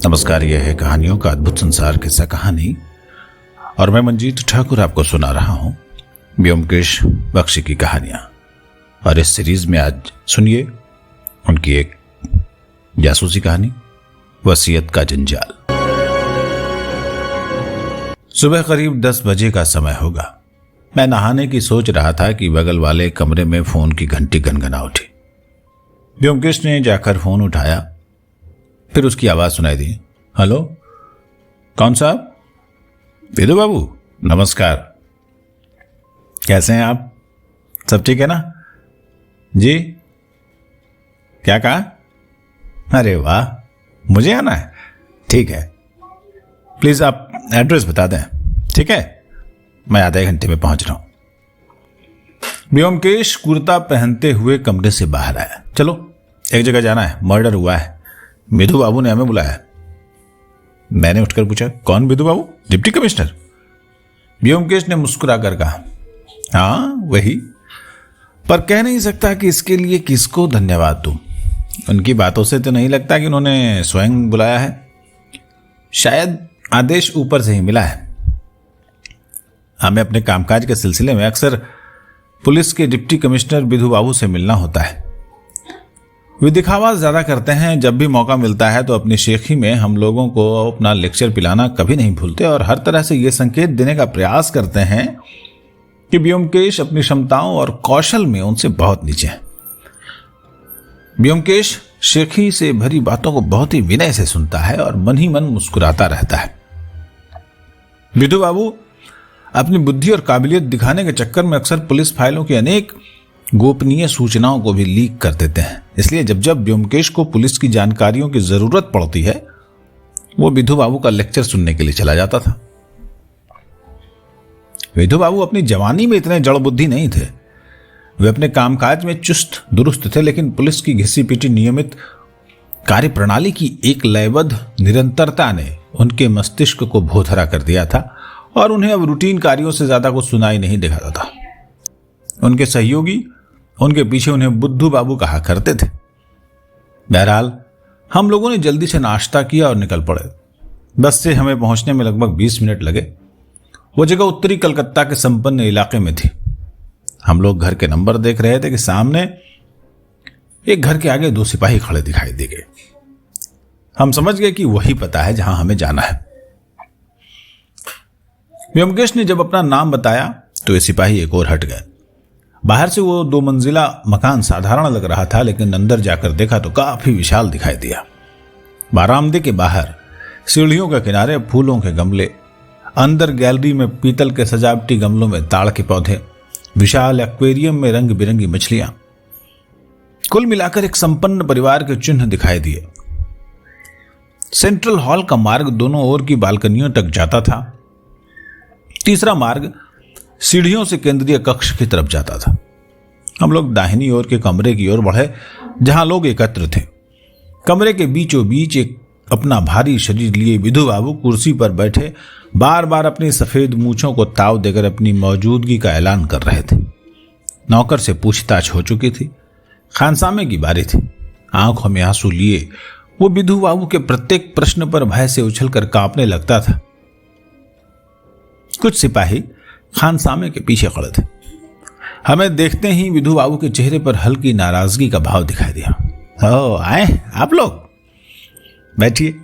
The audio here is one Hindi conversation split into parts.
नमस्कार, यह है कहानियों का अद्भुत संसार किस्सा कहानी और मैं मंजीत ठाकुर आपको सुना रहा हूं ब्योमकेश बख्शी की कहानियां। और इस सीरीज में आज सुनिए उनकी एक जासूसी कहानी, वसीयत का जंजाल। सुबह करीब 10 बजे का समय होगा। मैं नहाने की सोच रहा था कि बगल वाले कमरे में फोन की घंटी गनगना उठी। ब्योमकेश ने जाकर फोन उठाया, फिर उसकी आवाज सुनाई दी। हेलो, कौन साहब? वेदू बाबू, नमस्कार। कैसे हैं आप? सब ठीक है ना? जी। क्या कहा? अरे वाह, मुझे आना है। ठीक है, प्लीज आप एड्रेस बता दें। ठीक है, मैं आधे घंटे में पहुंच रहा हूं। ब्योमकेश कुर्ता पहनते हुए कमरे से बाहर आया। चलो, एक जगह जाना है, मर्डर हुआ है, विधु बाबू ने हमें बुलाया। मैंने उठकर पूछा, कौन विधु बाबू? Deputy commissioner. ब्योमकेश ने मुस्कुराकर कहा, हाँ वही, पर कह नहीं सकता कि इसके लिए किसको धन्यवाद दूं। उनकी बातों से तो नहीं लगता कि उन्होंने स्वयं बुलाया है। शायद आदेश ऊपर से ही मिला है। हमें अपने कामकाज के सिलसिले में अक्सर पुलिस के डिप्टी कमिश्नर विधु बाबू से मिलना होता है। वे दिखावा ज्यादा करते हैं। जब भी मौका मिलता है तो अपनी शेखी में हम लोगों को अपना लेक्चर पिलाना कभी नहीं भूलते और हर तरह से ये संकेत देने का प्रयास करते हैं कि ब्योमकेश अपनी क्षमताओं और कौशल में उनसे बहुत नीचे है। ब्योमकेश शेखी से भरी बातों को बहुत ही विनय से सुनता है और मन ही मन मुस्कुराता रहता है। विधु बाबू अपनी बुद्धि और काबिलियत दिखाने के चक्कर में अक्सर पुलिस फाइलों की अनेक गोपनीय सूचनाओं को भी लीक कर देते हैं। इसलिए जब जब ब्योमकेश को पुलिस की जानकारियों की जरूरत पड़ती है, वो विधु बाबू का लेक्चर सुनने के लिए चला जाता था। विधु बाबू अपनी जवानी में इतने जड़ बुद्धि नहीं थे। वे अपने कामकाज में चुस्त दुरुस्त थे, लेकिन पुलिस की घिसी पीटी नियमित कार्यप्रणाली की एक लयबद्ध निरंतरता ने उनके मस्तिष्क को भोथरा कर दिया था और उन्हें अब रूटीन कार्यों से ज्यादा कुछ सुनाई नहीं दिखाता था। उनके सहयोगी उनके पीछे उन्हें बुद्धू बाबू कहा करते थे। बहरहाल हम लोगों ने जल्दी से नाश्ता किया और निकल पड़े। बस से हमें पहुंचने में लगभग 20 मिनट लगे। वो जगह उत्तरी कलकत्ता के संपन्न इलाके में थी। हम लोग घर के नंबर देख रहे थे कि सामने एक घर के आगे 2 सिपाही खड़े दिखाई दे गए। हम समझ गए कि वही पता है जहां हमें जाना है। ब्योमकेश ने जब अपना नाम बताया तो ये सिपाही एक और हट गए। बाहर से वो 2 मंजिला मकान साधारण लग रहा था, लेकिन अंदर जाकर देखा तो काफी विशाल दिखाई दिया। बारामदे के बाहर सीढ़ियों के किनारे फूलों के गमले, अंदर गैलरी में पीतल के सजावटी गमलों में ताड़ के पौधे, विशाल एक्वेरियम में रंग बिरंगी मछलियां। कुल मिलाकर एक संपन्न परिवार के चिन्ह दिखाई दिए। सेंट्रल हॉल का मार्ग दोनों ओर की बालकनियों तक जाता था। तीसरा मार्ग सीढ़ियों से केंद्रीय कक्ष की तरफ जाता था। हम लोग दाहिनी ओर के कमरे की ओर बढ़े, जहां लोग एकत्र थे। कमरे के बीचों बीच एक अपना भारी शरीर लिए विधु बाबू कुर्सी पर बैठे बार बार अपनी सफेद मूछों को ताव देकर अपनी मौजूदगी का ऐलान कर रहे थे। नौकर से पूछताछ हो चुकी थी। खानसामे की बारी थी। आंखों में आंसू लिए वो विधु बाबू के प्रत्येक प्रश्न पर भय से उछलकर कांपने लगता था। कुछ सिपाही खानसामे के पीछे खड़े थे। हमें देखते ही विधु बाबू के चेहरे पर हल्की नाराजगी का भाव दिखाई दिया। ओ, आए आप लोग, बैठिए।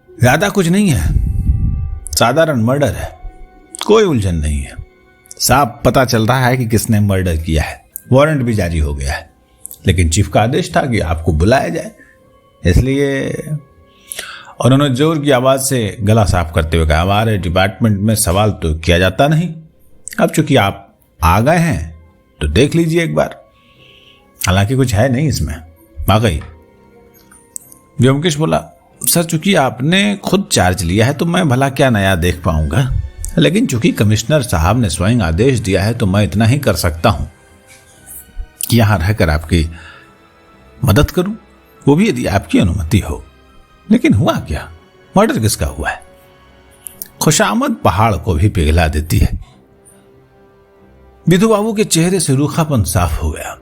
ज्यादा कुछ नहीं है, साधारण मर्डर है, कोई उलझन नहीं है। साफ पता चल रहा है कि किसने मर्डर किया है। वारंट भी जारी हो गया है, लेकिन चीफ का आदेश था कि आपको बुलाया जाए, इसलिए। उन्होंने जोर की आवाज से गला साफ करते हुए कहा, हमारे डिपार्टमेंट में सवाल तो किया जाता नहीं। अब चूंकि आप आ गए हैं तो देख लीजिए एक बार। हालांकि कुछ है नहीं इसमें, वाकई। ब्योमकेश बोला, सर चूंकि आपने खुद चार्ज लिया है तो मैं भला क्या नया देख पाऊंगा, लेकिन चूंकि कमिश्नर साहब ने स्वयं आदेश दिया है तो मैं इतना ही कर सकता हूं कि यहां रहकर आपकी मदद करूं, वो भी यदि आपकी अनुमति हो। लेकिन हुआ क्या? मर्डर किसका हुआ है? खुशामद पहाड़ को भी पिघला देती है। विधु बाबू के चेहरे से रूखापन साफ हो गया।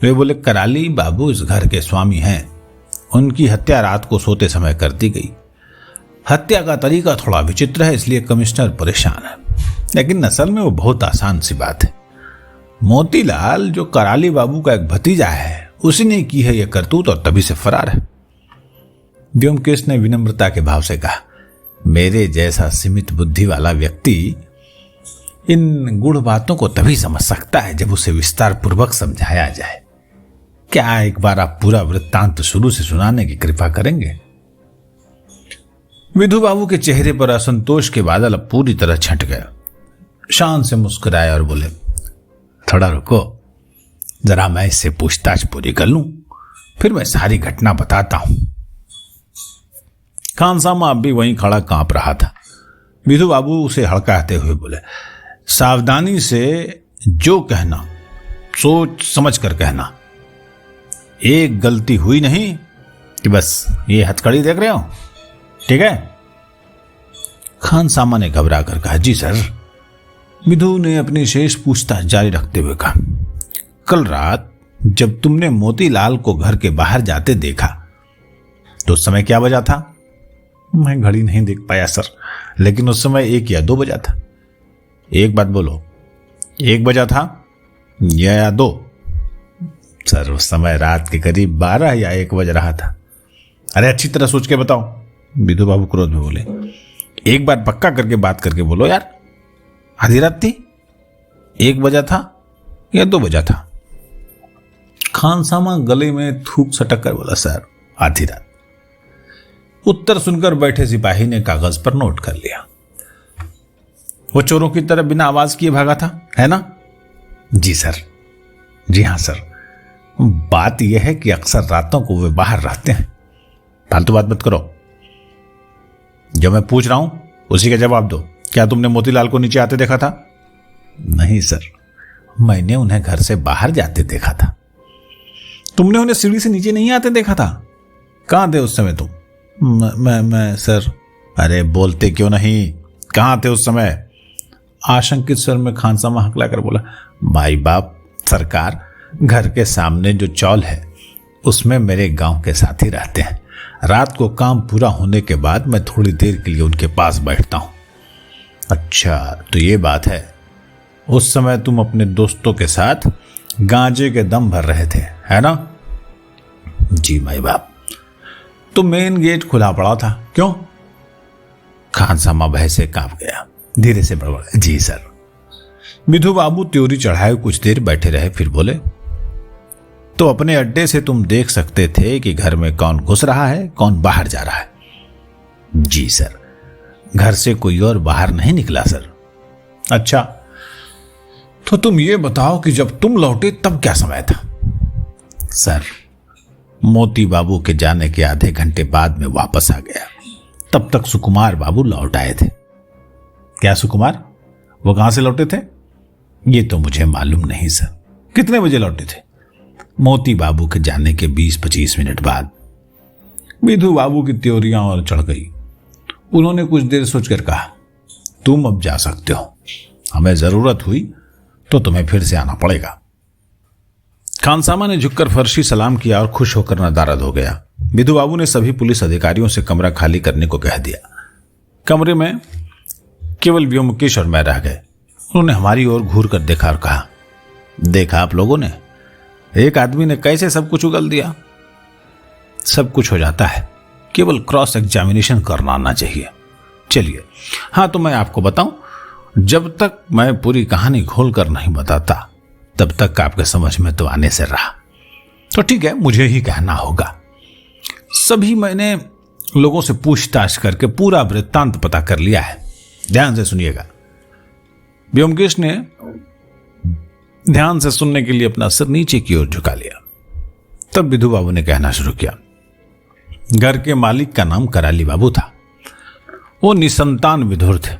वे बोले, कराली बाबू इस घर के स्वामी हैं। उनकी हत्या रात को सोते समय कर दी गई। हत्या का तरीका थोड़ा विचित्र है, इसलिए कमिश्नर परेशान है, लेकिन असल में वो बहुत आसान सी बात है। मोतीलाल जो कराली बाबू का एक भतीजा है, उसी ने की है यह करतूत और तभी से फरार है। व्योमकेश ने विनम्रता के भाव से कहा, मेरे जैसा सीमित बुद्धि वाला व्यक्ति इन गूढ़ बातों को तभी समझ सकता है जब उसे विस्तार पूर्वक समझाया जाए। क्या एक बार आप पूरा वृत्तांत शुरू से सुनाने की कृपा करेंगे? विधु बाबू के चेहरे पर असंतोष के बादल अब पूरी तरह छंट गए। शान से मुस्कुराए और बोले, थोड़ा रुको, जरा मैं इससे पूछताछ पूरी कर लूं, फिर मैं सारी घटना बताता हूं। खानसामा अब भी वहीं खड़ा कांप रहा था। विधु बाबू उसे हड़काते हुए बोले, सावधानी से जो कहना सोच समझ कर कहना। एक गलती हुई नहीं कि बस ये हथकड़ी देख रहे हो, ठीक है? खानसामा ने घबरा कर कहा, जी सर। विधु ने अपनी शेष पूछताछ जारी रखते हुए कहा, कल रात जब तुमने मोतीलाल को घर के बाहर जाते देखा तो उस समय क्या बजा था? मैं घड़ी नहीं देख पाया सर, लेकिन उस समय 1 या 2 बजा था। एक बात बोलो, 1 बजा था या 2? सर उस समय रात के करीब 12 या 1 बज रहा था। अरे अच्छी तरह सोच के बताओ, विधु बाबू क्रोध में बोले। एक बार पक्का करके बात करके बोलो यार, आधी रात थी, 1 बजा था या 2 बजा था? खानसामा गले में थूक सटक कर बोला, सर आधी रात। उत्तर सुनकर बैठे सिपाही ने कागज पर नोट कर लिया। वो चोरों की तरह बिना आवाज किए भागा था, है ना? जी सर। जी हां सर। बात यह है कि अक्सर रातों को वे बाहर रहते हैं। फालतू बात मत करो, जो मैं पूछ रहा हूं उसी का जवाब दो। क्या तुमने मोतीलाल को नीचे आते देखा था? नहीं सर, मैंने उन्हें घर से बाहर जाते देखा था। तुमने उन्हें सीढ़ी से नीचे नहीं आते देखा था? कहां थे उस समय तुम? मैं सर। अरे बोलते क्यों नहीं, कहां थे उस समय? आशंकित स्वर में खानसामा हकला कर बोला, भाई बाप सरकार, घर के सामने जो चौल है उसमें मेरे गांव के साथी रहते हैं। रात को काम पूरा होने के बाद मैं थोड़ी देर के लिए उनके पास बैठता हूं। अच्छा तो ये बात है, उस समय तुम अपने दोस्तों के साथ गांजे के दम भर रहे थे, है ना? जी भाई बाप। तो मेन गेट खुला पड़ा था, क्यों? खानसामा भय से कांप गया, धीरे से बड़बड़ा, जी सर। विधु बाबू त्योरी चढ़ाए कुछ देर बैठे रहे, फिर बोले, तो अपने अड्डे से तुम देख सकते थे कि घर में कौन घुस रहा है, कौन बाहर जा रहा है? जी सर। घर से कोई और बाहर नहीं निकला सर। अच्छा तो तुम ये बताओ कि जब तुम लौटे तब क्या समय था? सर मोती बाबू के जाने के आधे घंटे बाद में वापस आ गया, तब तक सुकुमार बाबू लौट आए थे। क्या सुकुमार? वो कहां से लौटे थे? ये तो मुझे मालूम नहीं सर। कितने बजे लौटे थे? मोती बाबू के जाने के 20-25 मिनट बाद। विधु बाबू की त्योरियां और चढ़ गई। उन्होंने कुछ देर सोचकर कहा, तुम अब जा सकते हो, हमें जरूरत हुई तो तुम्हें फिर से आना पड़ेगा। खानसामा ने झुककर फर्शी सलाम किया और खुश होकर नदारद हो गया। विधु बाबू ने सभी पुलिस अधिकारियों से कमरा खाली करने को कह दिया। कमरे में केवल व्योमकेश और मैं रह गए। उन्होंने हमारी ओर घूर कर देखा और कहा, देखा आप लोगों ने, एक आदमी ने कैसे सब कुछ उगल दिया। सब कुछ हो जाता है, केवल क्रॉस एग्जामिनेशन करना आना चाहिए। चलिए, हाँ तो मैं आपको बताऊं, जब तक मैं पूरी कहानी खोल कर नहीं बताता तब तक आपके समझ में तो आने से रहा। तो ठीक है, मुझे ही कहना होगा। सभी मैंने लोगों से पूछताछ करके पूरा वृत्तांत पता कर लिया है। ध्यान से सुनिएगा। व्योमकेश ने ध्यान से सुनने के लिए अपना सिर नीचे की ओर झुका लिया। तब विधु बाबू ने कहना शुरू किया। घर के मालिक का नाम कराली बाबू था। वो निसंतान विधुर थे,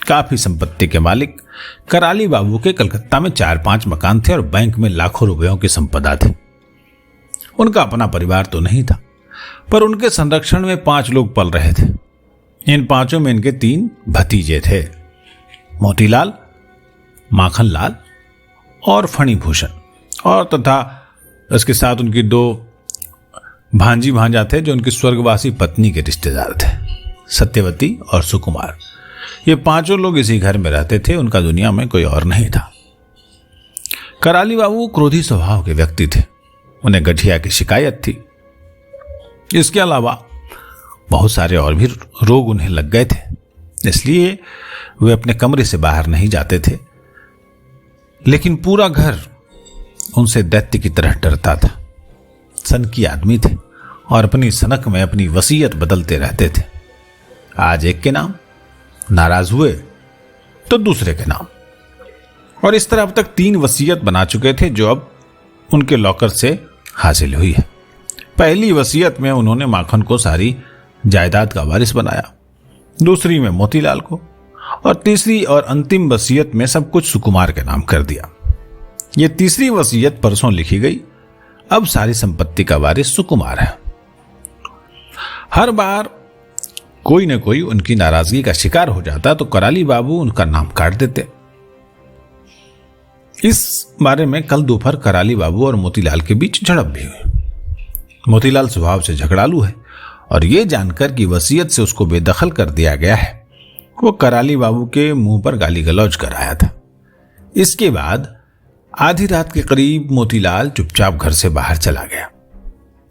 काफी संपत्ति के मालिक। कराली बाबू के कलकत्ता में 4-5 मकान थे और बैंक में लाखों रुपयों की संपदा थी। उनका अपना परिवार तो नहीं था, पर उनके संरक्षण में 5 लोग पल रहे थे। इन 5 में इनके 3 भतीजे थे, मोतीलाल, माखनलाल और फणीभूषण, और तथा इसके साथ उनकी 2 भांजी भांजा थे जो उनकी स्वर्गवासी पत्नी के रिश्तेदार थे। सत्यवती और सुकुमार, ये पांचों लोग इसी घर में रहते थे। उनका दुनिया में कोई और नहीं था। कराली बाबू क्रोधी स्वभाव के व्यक्ति थे। उन्हें गठिया की शिकायत थी। इसके अलावा बहुत सारे और भी रोग उन्हें लग गए थे, इसलिए वे अपने कमरे से बाहर नहीं जाते थे। लेकिन पूरा घर उनसे दैत्य की तरह डरता था। सनकी आदमी थे और अपनी सनक में अपनी वसीयत बदलते रहते थे। आज एक के नाम, नाराज हुए तो दूसरे के नाम, और इस तरह अब तक 3 वसीयत बना चुके थे जो अब उनके लॉकर से हासिल हुई है। पहली वसीयत में उन्होंने माखन को सारी जायदाद का वारिस बनाया, दूसरी में मोतीलाल को, और तीसरी और अंतिम वसीयत में सब कुछ सुकुमार के नाम कर दिया। यह तीसरी वसीयत परसों लिखी गई। अब सारी संपत्ति का वारिस सुकुमार है। हर बार कोई न कोई उनकी नाराजगी का शिकार हो जाता तो कराली बाबू उनका नाम काट देते। इस बारे में कल दोपहर कराली बाबू और मोतीलाल के बीच झड़प भी हुई। मोतीलाल स्वभाव से झगड़ालू है और यह जानकर कि वसीयत से उसको बेदखल कर दिया गया है, वो कराली बाबू के मुंह पर गाली गलौज कर आया था। इसके बाद आधी रात के करीब मोतीलाल चुपचाप घर से बाहर चला गया।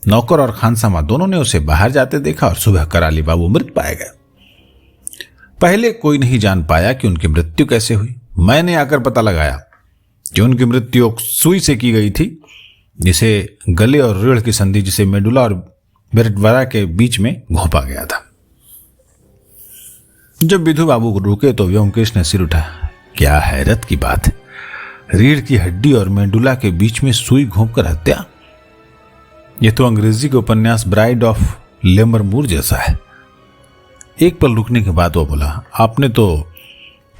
नौकर और खानसामा दोनों ने उसे बाहर जाते देखा और सुबह कराली बाबू मृत पाए गए। पहले कोई नहीं जान पाया कि उनकी मृत्यु कैसे हुई। मैंने आकर पता लगाया कि उनकी मृत्यु सुई से की गई थी, जिसे गले और रीढ़ की संधि, जिसे मेडुला और बेरेटवरा के बीच में घोंपा गया था। जब विधु बाबू रुके तो व्योमकेश ने सिर उठाया। क्या हैरत की बात है, रीढ़ की हड्डी और मेडुला के बीच में सुई घोंपकर हत्या। यह तो अंग्रेजी के उपन्यास ब्राइड ऑफ लेमरमूर जैसा है। एक पल रुकने के बाद वो बोला, आपने तो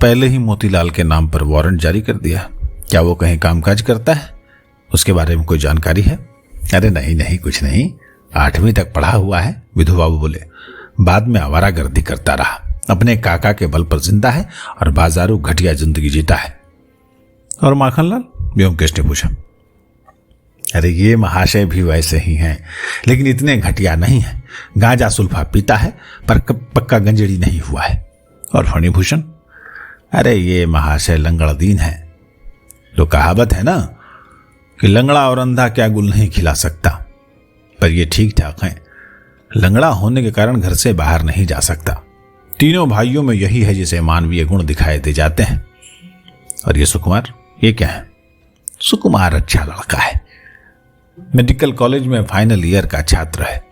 पहले ही मोतीलाल के नाम पर वारंट जारी कर दिया। क्या वो कहीं कामकाज करता है? उसके बारे में कोई जानकारी है? अरे नहीं नहीं, कुछ नहीं, 8वीं तक पढ़ा हुआ है। विधु बाबू बोले। बाद में आवारागर्दी करता रहा, अपने काका के बल पर जिंदा है और बाजारू घटिया जिंदगी जीता है। और माखनलाल? व्योमकेश ने पूछा। अरे ये महाशय भी वैसे ही हैं, लेकिन इतने घटिया नहीं है। गांजा सुल्फा पीता है पर पक्का गंजेड़ी नहीं हुआ है। और फणिभूषण? अरे ये महाशय लंगड़दीन है। तो कहावत है ना कि लंगड़ा और अंधा क्या गुल नहीं खिला सकता, पर ये ठीक ठाक है। लंगड़ा होने के कारण घर से बाहर नहीं जा सकता। तीनों भाइयों में यही है जिसे मानवीय गुण दिखाए दे जाते हैं। और ये सुकुमार, ये क्या है? सुकुमार अच्छा लड़का है, मेडिकल कॉलेज में फाइनल ईयर का छात्र है।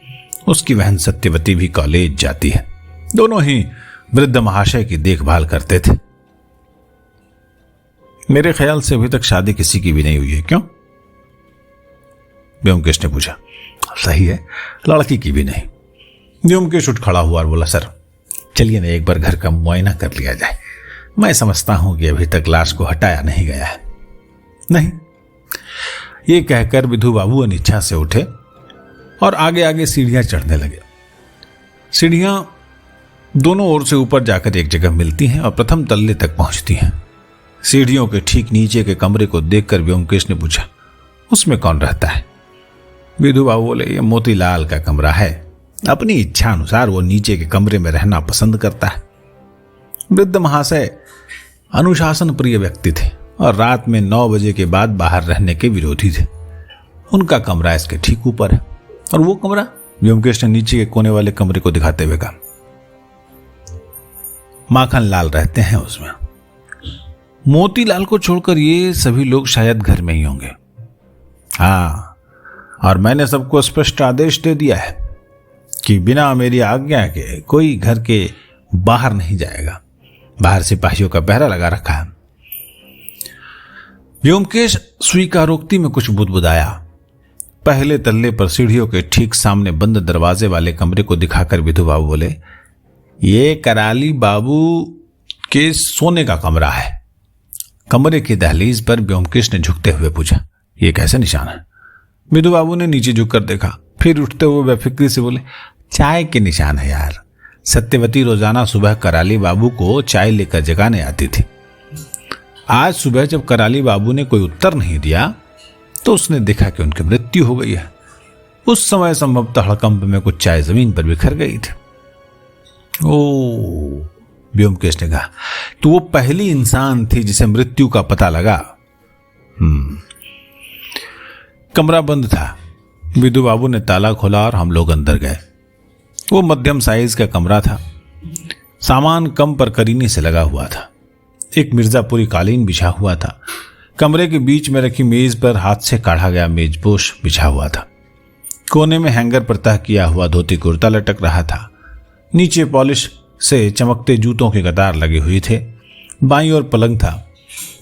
उसकी बहन सत्यवती भी कॉलेज जाती है। दोनों ही वृद्ध महाशय की देखभाल करते थे। मेरे ख्याल से अभी तक शादी किसी की भी नहीं हुई है। क्यों? व्योमकेश ने पूछा। सही है, लड़की की भी नहीं। व्योमकेश उठ खड़ा हुआ और बोला, सर चलिए ना एक बार घर का मुआयना कर लिया जाए। मैं समझता हूं कि अभी तक लाश को हटाया नहीं गया है। नहीं, ये कहकर विधु बाबू अनिच्छा से उठे और आगे आगे सीढ़ियां चढ़ने लगे। सीढ़ियां दोनों ओर से ऊपर जाकर एक जगह मिलती हैं और प्रथम तल्ले तक पहुंचती हैं। सीढ़ियों के ठीक नीचे के कमरे को देखकर व्योमकेश ने पूछा, उसमें कौन रहता है? विधु बाबू बोले, ये मोतीलाल का कमरा है। अपनी इच्छा अनुसार वो नीचे के कमरे में रहना पसंद करता है। वृद्ध महाशय अनुशासन प्रिय व्यक्ति थे और रात में 9 बजे के बाद बाहर रहने के विरोधी थे। उनका कमरा इसके ठीक ऊपर है। और वो कमरा? व्योमकेश ने नीचे के कोने वाले कमरे को दिखाते हुए कहा। माखनलाल रहते हैं उसमें। मोतीलाल को छोड़कर ये सभी लोग शायद घर में ही होंगे। हाँ, और मैंने सबको स्पष्ट आदेश दे दिया है कि बिना मेरी आज्ञा के कोई घर के बाहर नहीं जाएगा। बाहर सिपाहियों का पहरा लगा रखा है। व्योमकेश स्वीकारोक्ति में कुछ बुदबुदाया। पहले तल्ले पर सीढ़ियों के ठीक सामने बंद दरवाजे वाले कमरे को दिखाकर विधु बाबू बोले, ये कराली बाबू के सोने का कमरा है। कमरे की दहलीज पर व्योमकेश ने झुकते हुए पूछा, ये कैसे निशान है? विधु बाबू ने नीचे झुककर देखा, फिर उठते हुए बेफिक्री से बोले, चाय के निशान है यार। सत्यवती रोजाना सुबह कराली बाबू को चाय लेकर जगाने आती थी। आज सुबह जब कराली बाबू ने कोई उत्तर नहीं दिया तो उसने देखा कि उनकी मृत्यु हो गई है। उस समय संभवतः हड़कंप में कुछ चाय जमीन पर बिखर गई थी। ओ, ब्योमकेश ने कहा, तो वो पहली इंसान थी जिसे मृत्यु का पता लगा। कमरा बंद था। विधु बाबू ने ताला खोला और हम लोग अंदर गए। वो मध्यम साइज का कमरा था। सामान कम पर करीने से लगा हुआ था। एक मिर्जापुरी कालीन बिछा हुआ था। कमरे के बीच में रखी मेज पर हाथ से काढ़ा गया मेजपोश बिछा हुआ था। कोने में हैंगर पर तह किया हुआ धोती कुर्ता लटक रहा था। नीचे पॉलिश से चमकते जूतों के कतार लगे हुए थे। बाईं ओर पलंग था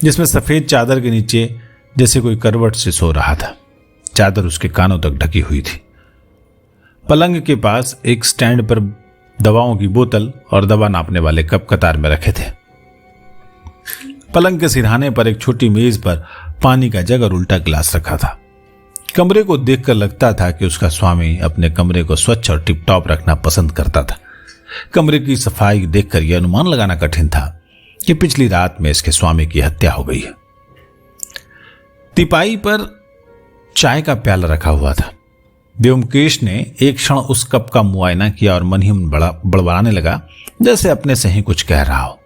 जिसमें सफेद चादर के नीचे जैसे कोई करवट से सो रहा था। चादर उसके कानों तक ढकी हुई थी। पलंग के पास एक स्टैंड पर दवाओं की बोतल और दवा नापने वाले कप कतार में रखे थे। पलंग के सिरहाने पर एक छोटी मेज पर पानी का जग और उल्टा गिलास रखा था। कमरे को देखकर लगता था कि उसका स्वामी अपने कमरे को स्वच्छ और टिपटॉप रखना पसंद करता था। कमरे की सफाई देखकर यह अनुमान लगाना कठिन था कि पिछली रात में इसके स्वामी की हत्या हो गई है। तिपाई पर चाय का प्याला रखा हुआ था। ब्योमकेश ने एक क्षण उस कप का मुआयना किया और मन ही मन बड़बड़ाने लगा, जैसे अपने से ही कुछ कह रहा हो।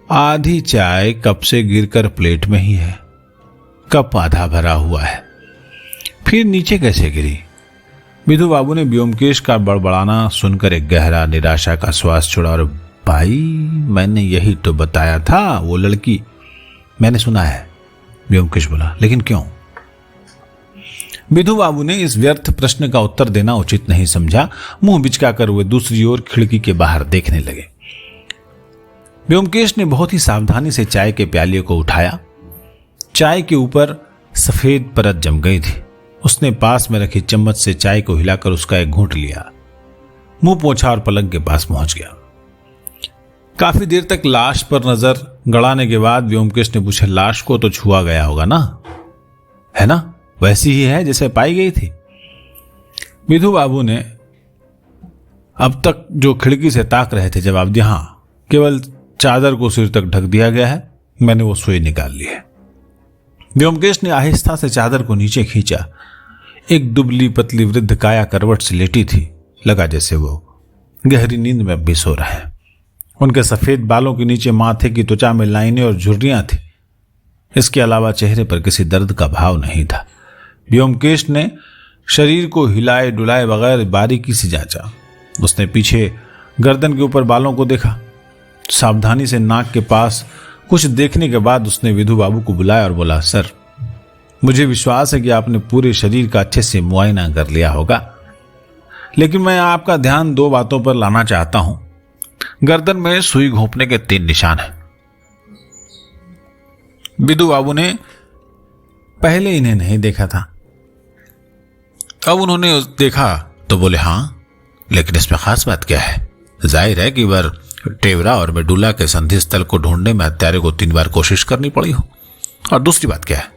आधी चाय कप से गिरकर प्लेट में ही है। कप आधा भरा हुआ है, फिर नीचे कैसे गिरी? विधु बाबू ने ब्योमकेश का बड़बड़ाना सुनकर एक गहरा निराशा का श्वास छोड़ा और भाई, मैंने यही तो बताया था, वो लड़की। मैंने सुना है, ब्योमकेश बोला, लेकिन क्यों? विधु बाबू ने इस व्यर्थ प्रश्न का उत्तर देना उचित नहीं समझा। मुंह बिचकाकर वे दूसरी ओर खिड़की के बाहर देखने लगे। ब्योमकेश ने बहुत ही सावधानी से चाय के प्याले को उठाया। चाय के ऊपर सफेद परत जम गई थी। उसने पास में रखी चम्मच से चाय को हिलाकर उसका एक घूंट लिया, मुंह पोंछा और पलंग के पास पहुंच गया। काफी देर तक लाश पर नजर गड़ाने के बाद ब्योमकेश ने पूछा, लाश को तो छुआ गया होगा ना? है ना, वैसी ही है जैसे पाई गई थी। विधु बाबू ने अब तक जो खिड़की से ताक रहे थे जवाब दिया, हां, केवल चादर को सिर तक ढक दिया गया है, मैंने वो सुई निकाल ली है। ब्योमकेश ने आहिस्ता से चादर को नीचे खींचा। एक दुबली पतली वृद्ध काया करवट से लेटी थी। लगा जैसे वो गहरी नींद में भी सो रहा है। उनके सफेद बालों के नीचे माथे की त्वचा में लाइनें और झुर्रियां थी। इसके अलावा चेहरे पर किसी दर्द का भाव नहीं था। ब्योमकेश ने शरीर को हिलाए डुलाए बगैर बारीकी से जांचा। उसने पीछे गर्दन के ऊपर बालों को देखा। सावधानी से नाक के पास कुछ देखने के बाद उसने विधु बाबू को बुलाया और बोला, सर, मुझे विश्वास है कि आपने पूरे शरीर का अच्छे से मुआयना कर लिया होगा, लेकिन मैं आपका ध्यान 2 बातों पर लाना चाहता हूं। गर्दन में सुई घोंपने के 3 निशान हैं। विधु बाबू ने पहले इन्हें नहीं देखा था। अब उन्होंने देखा तो बोले, हां, लेकिन इसमें खास बात क्या है? जाहिर है कि बार टेवरा और मेडुला के संधि स्थल को ढूंढने में हत्यारे को 3 बार कोशिश करनी पड़ी हो। और दूसरी बात क्या है?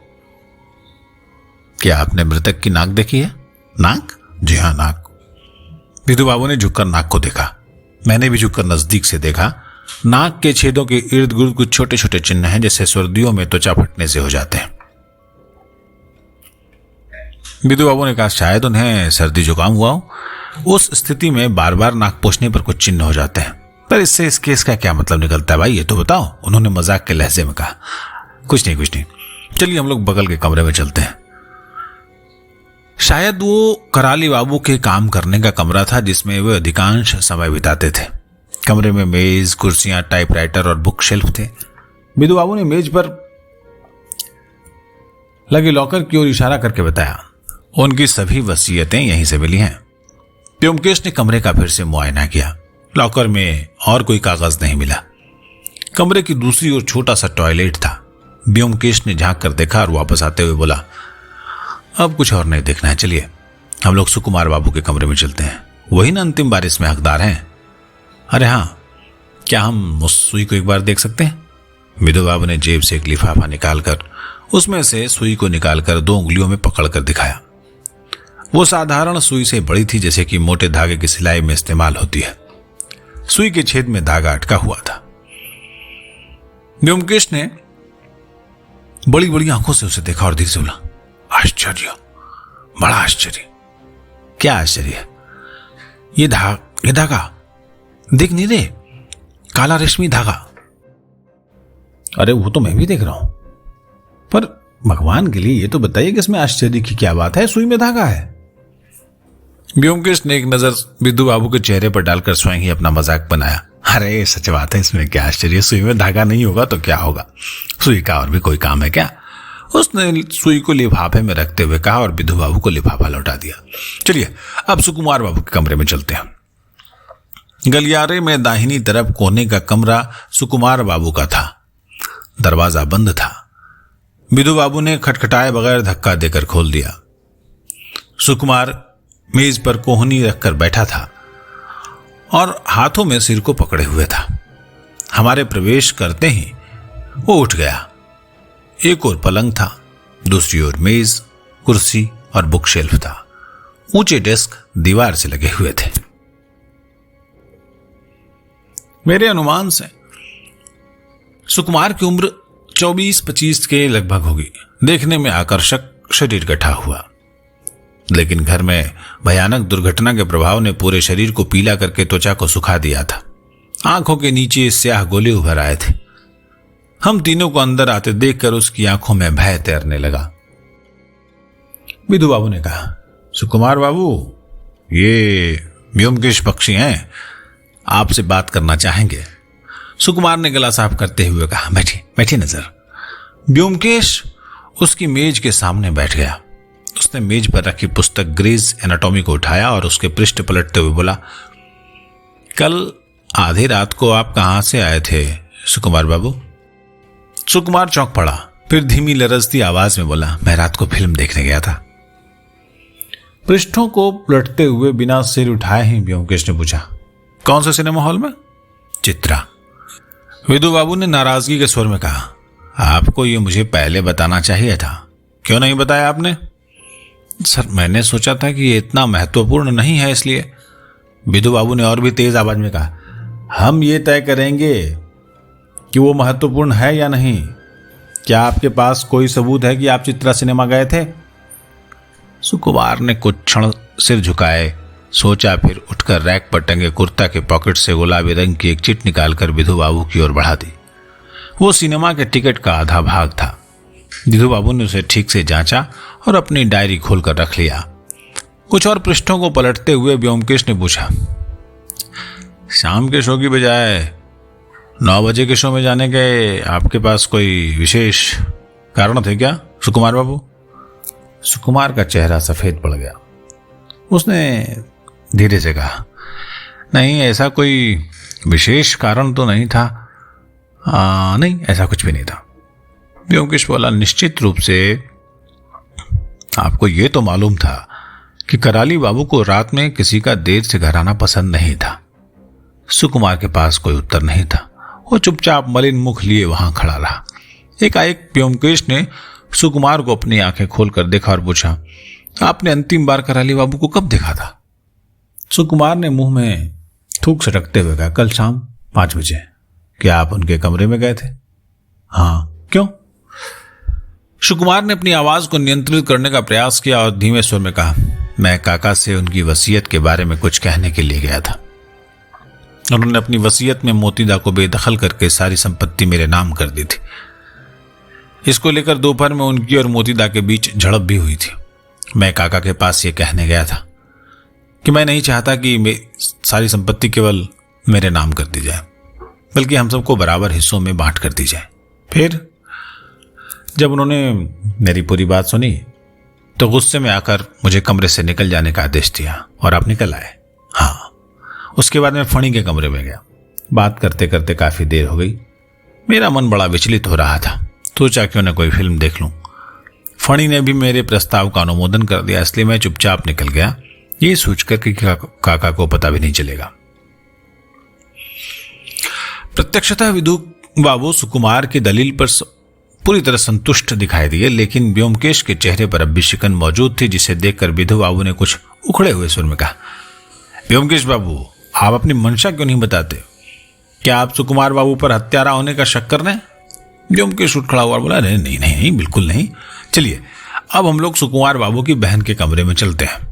क्या आपने मृतक की नाक देखी है? नाक? जी हां, नाक। विधु बाबू ने झुककर नाक को देखा। मैंने भी झुककर नजदीक से देखा। नाक के छेदों के इर्द गिर्द कुछ छोटे छोटे चिन्ह हैं, जैसे सर्दियों में त्वचा फटने से हो जाते हैं। विधु बाबू ने कहा, शायद उन्हें सर्दी जुकाम हुआ हो। उस स्थिति में बार बार नाक पोंछने पर कुछ चिन्ह हो जाते हैं। पर इससे इस केस का क्या मतलब निकलता है भाई, ये तो बताओ, उन्होंने मजाक के लहजे में कहा। कुछ नहीं, चलिए हम लोग बगल के कमरे में चलते हैं। शायद वो कराली बाबू के काम करने का कमरा था जिसमें वे अधिकांश समय बिताते थे। कमरे में मेज, कुर्सियां, टाइपराइटर और बुक शेल्फ थे। विधु बाबू ने मेज पर लगे लॉकर की ओर इशारा करके बताया, उनकी सभी वसीयतें यहीं से मिली हैं। ब्योमकेश ने कमरे का फिर से मुआयना किया। लॉकर में और कोई कागज नहीं मिला। कमरे की दूसरी ओर छोटा सा टॉयलेट था। ब्योमकेश ने झांक कर देखा और वापस आते हुए बोला, अब कुछ और नहीं देखना है, चलिए हम लोग सुकुमार बाबू के कमरे में चलते हैं। वही ना अंतिम बार इसमें हकदार हैं। अरे हाँ, क्या हम उस सुई को एक बार देख सकते हैं? विधु बाबू ने जेब से एक लिफाफा निकालकर उसमें से सुई को निकालकर 2 उंगलियों में पकड़कर दिखाया। वो साधारण सुई से बड़ी थी, जैसे कि मोटे धागे की सिलाई में इस्तेमाल होती है। सुई के छेद में धागा अटका हुआ था। ब्योमकेश ने बड़ी बड़ी आंखों से उसे देखा और धीरे से बोला, आश्चर्य, बड़ा आश्चर्य। क्या आश्चर्य? ये धागा देख नहीं रे, काला रेशमी धागा। अरे वो तो मैं भी देख रहा हूं, पर भगवान के लिए ये तो बताइए कि इसमें आश्चर्य की क्या बात है, सुई में धागा है। व्योमकेश ने एक नजर विदु बाबू के चेहरे पर डालकर स्वयं ही अपना मजाक बनाया। अरे सच बात है, इसमें क्या आश्चर्य, सुई में धागा नहीं होगा तो क्या होगा, सुई का और भी कोई काम है क्या। उसने सुई को लिफाफे में रखते हुए कहा और विदु बाबू को लिफाफा लौटा दिया। चलिए अब सुकुमार बाबू के कमरे में चलते हैं। गलियारे में दाहिनी तरफ कोने का कमरा सुकुमार बाबू का था। दरवाजा बंद था। विदु बाबू ने खटखटाए बगैर धक्का देकर खोल दिया। सुकुमार मेज पर कोहनी रखकर बैठा था और हाथों में सिर को पकड़े हुए था। हमारे प्रवेश करते ही वो उठ गया। एक ओर पलंग था, दूसरी ओर मेज, कुर्सी और बुक शेल्फ था। ऊंचे डेस्क दीवार से लगे हुए थे। मेरे अनुमान से सुकुमार की उम्र 24-25 के लगभग होगी। देखने में आकर्षक, शरीर गठा हुआ, लेकिन घर में भयानक दुर्घटना के प्रभाव ने पूरे शरीर को पीला करके त्वचा को सुखा दिया था। आंखों के नीचे स्याह गोले उभर आए थे। हम तीनों को अंदर आते देखकर उसकी आंखों में भय तैरने लगा। विदु बाबू ने कहा, सुकुमार बाबू, ये व्योमकेश बख्शी हैं, आपसे बात करना चाहेंगे। सुकुमार ने गला साफ करते हुए कहा, बैठिए बैठिए नजर। व्योमकेश उसकी मेज के सामने बैठ गया। उसने मेज पर रखी पुस्तक ग्रेज एनाटॉमी को उठाया और उसके पृष्ठ पलटते हुए बोला, कल आधी रात को आप कहां से आए थे सुकुमार बाबू? सुकुमार चौंक पड़ा, फिर धीमी लरजती आवाज में बोला, मैं रात को फिल्म देखने गया था। पृष्ठों को पलटते हुए बिना सिर उठाए ही व्योमकेश ने पूछा, कौन से सिनेमा हॉल में? चित्रा। विदु बाबू ने नाराजगी के स्वर में कहा, आपको ये मुझे पहले बताना चाहिए था, क्यों नहीं बताया आपने? सर, मैंने सोचा था कि ये इतना महत्वपूर्ण नहीं है, इसलिए। विदु बाबू ने और भी तेज आवाज में कहा, हम ये तय करेंगे कि वो महत्वपूर्ण है या नहीं। क्या आपके पास कोई सबूत है कि आप चित्रा सिनेमा गए थे? सुकुमार ने कुछ क्षण सिर झुकाए, सोचा, फिर उठकर रैक पर टंगे कुर्ता के पॉकेट से गुलाबी रंग की एक चिट निकालकर विधु बाबू की ओर बढ़ा दी। वो सिनेमा के टिकट का आधा भाग था। विधु बाबू ने उसे ठीक से जांचा और अपनी डायरी खोलकर रख लिया। कुछ और पृष्ठों को पलटते हुए व्योमकेश ने पूछा, शाम के शो की बजाय 9 बजे के शो में जाने के आपके पास कोई विशेष कारण थे क्या सुकुमार बाबू? सुकुमार का चेहरा सफेद पड़ गया। उसने धीरे से कहा, नहीं, ऐसा कोई विशेष कारण तो नहीं था। नहीं, ऐसा कुछ भी नहीं था। व्योमकेश बोला, निश्चित रूप से आपको यह तो मालूम था कि कराली बाबू को रात में किसी का देर से घर आना पसंद नहीं था। सुकुमार के पास कोई उत्तर नहीं था। वो चुपचाप मलिन मुख लिए वहां खड़ा रहा। एकाएक व्योमकेश ने सुकुमार को अपनी आंखें खोलकर देखा और पूछा, आपने अंतिम बार कराली बाबू को कब देखा था? सुकुमार ने मुंह में थूक सटकते हुए कहा, कल शाम 5 बजे। क्या आप उनके कमरे में गए थे? हाँ। क्यों? सुकुमार ने अपनी आवाज को नियंत्रित करने का प्रयास किया और धीमे स्वर में कहा, मैं काका से उनकी वसीयत के बारे में कुछ कहने के लिए गया था। उन्होंने अपनी वसीयत में मोतीदा को बेदखल करके सारी संपत्ति मेरे नाम कर दी थी। इसको लेकर दोपहर में उनकी और मोतीदा के बीच झड़प भी हुई थी। मैं काका के पास ये कहने गया था कि मैं नहीं चाहता कि सारी संपत्ति केवल मेरे नाम कर दी जाए, बल्कि हम सबको बराबर हिस्सों में बांट कर दी जाए। फिर जब उन्होंने मेरी पूरी बात सुनी तो गुस्से में आकर मुझे कमरे से निकल जाने का आदेश दिया और आप निकल आए। हाँ। उसके बाद मैं फणी के कमरे में गया। बात करते करते काफी देर हो गई। मेरा मन बड़ा विचलित हो रहा था। सोचा क्यों न कोई फिल्म देख लूं। फणी ने भी मेरे प्रस्ताव का अनुमोदन कर दिया, इसलिए मैं चुपचाप निकल गया, ये सोचकर कि काका को पता भी नहीं चलेगा। प्रत्यक्षतः विदु बाबू सुकुमार की दलील पर पूरी तरह संतुष्ट दिखाई दिए, लेकिन व्योमकेश के चेहरे पर अब भी शिकन मौजूद थी, जिसे देखकर विधु बाबू ने कुछ उखड़े हुए स्वर में कहा, व्योमकेश बाबू, आप अपनी मंशा क्यों नहीं बताते? क्या आप सुकुमार बाबू पर हत्यारा होने का शक कर रहे हैं? व्योमकेश उठ खड़ा हुआ बोला, नहीं नहीं नहीं, बिल्कुल नहीं। चलिए अब हम लोग सुकुमार बाबू की बहन के कमरे में चलते हैं।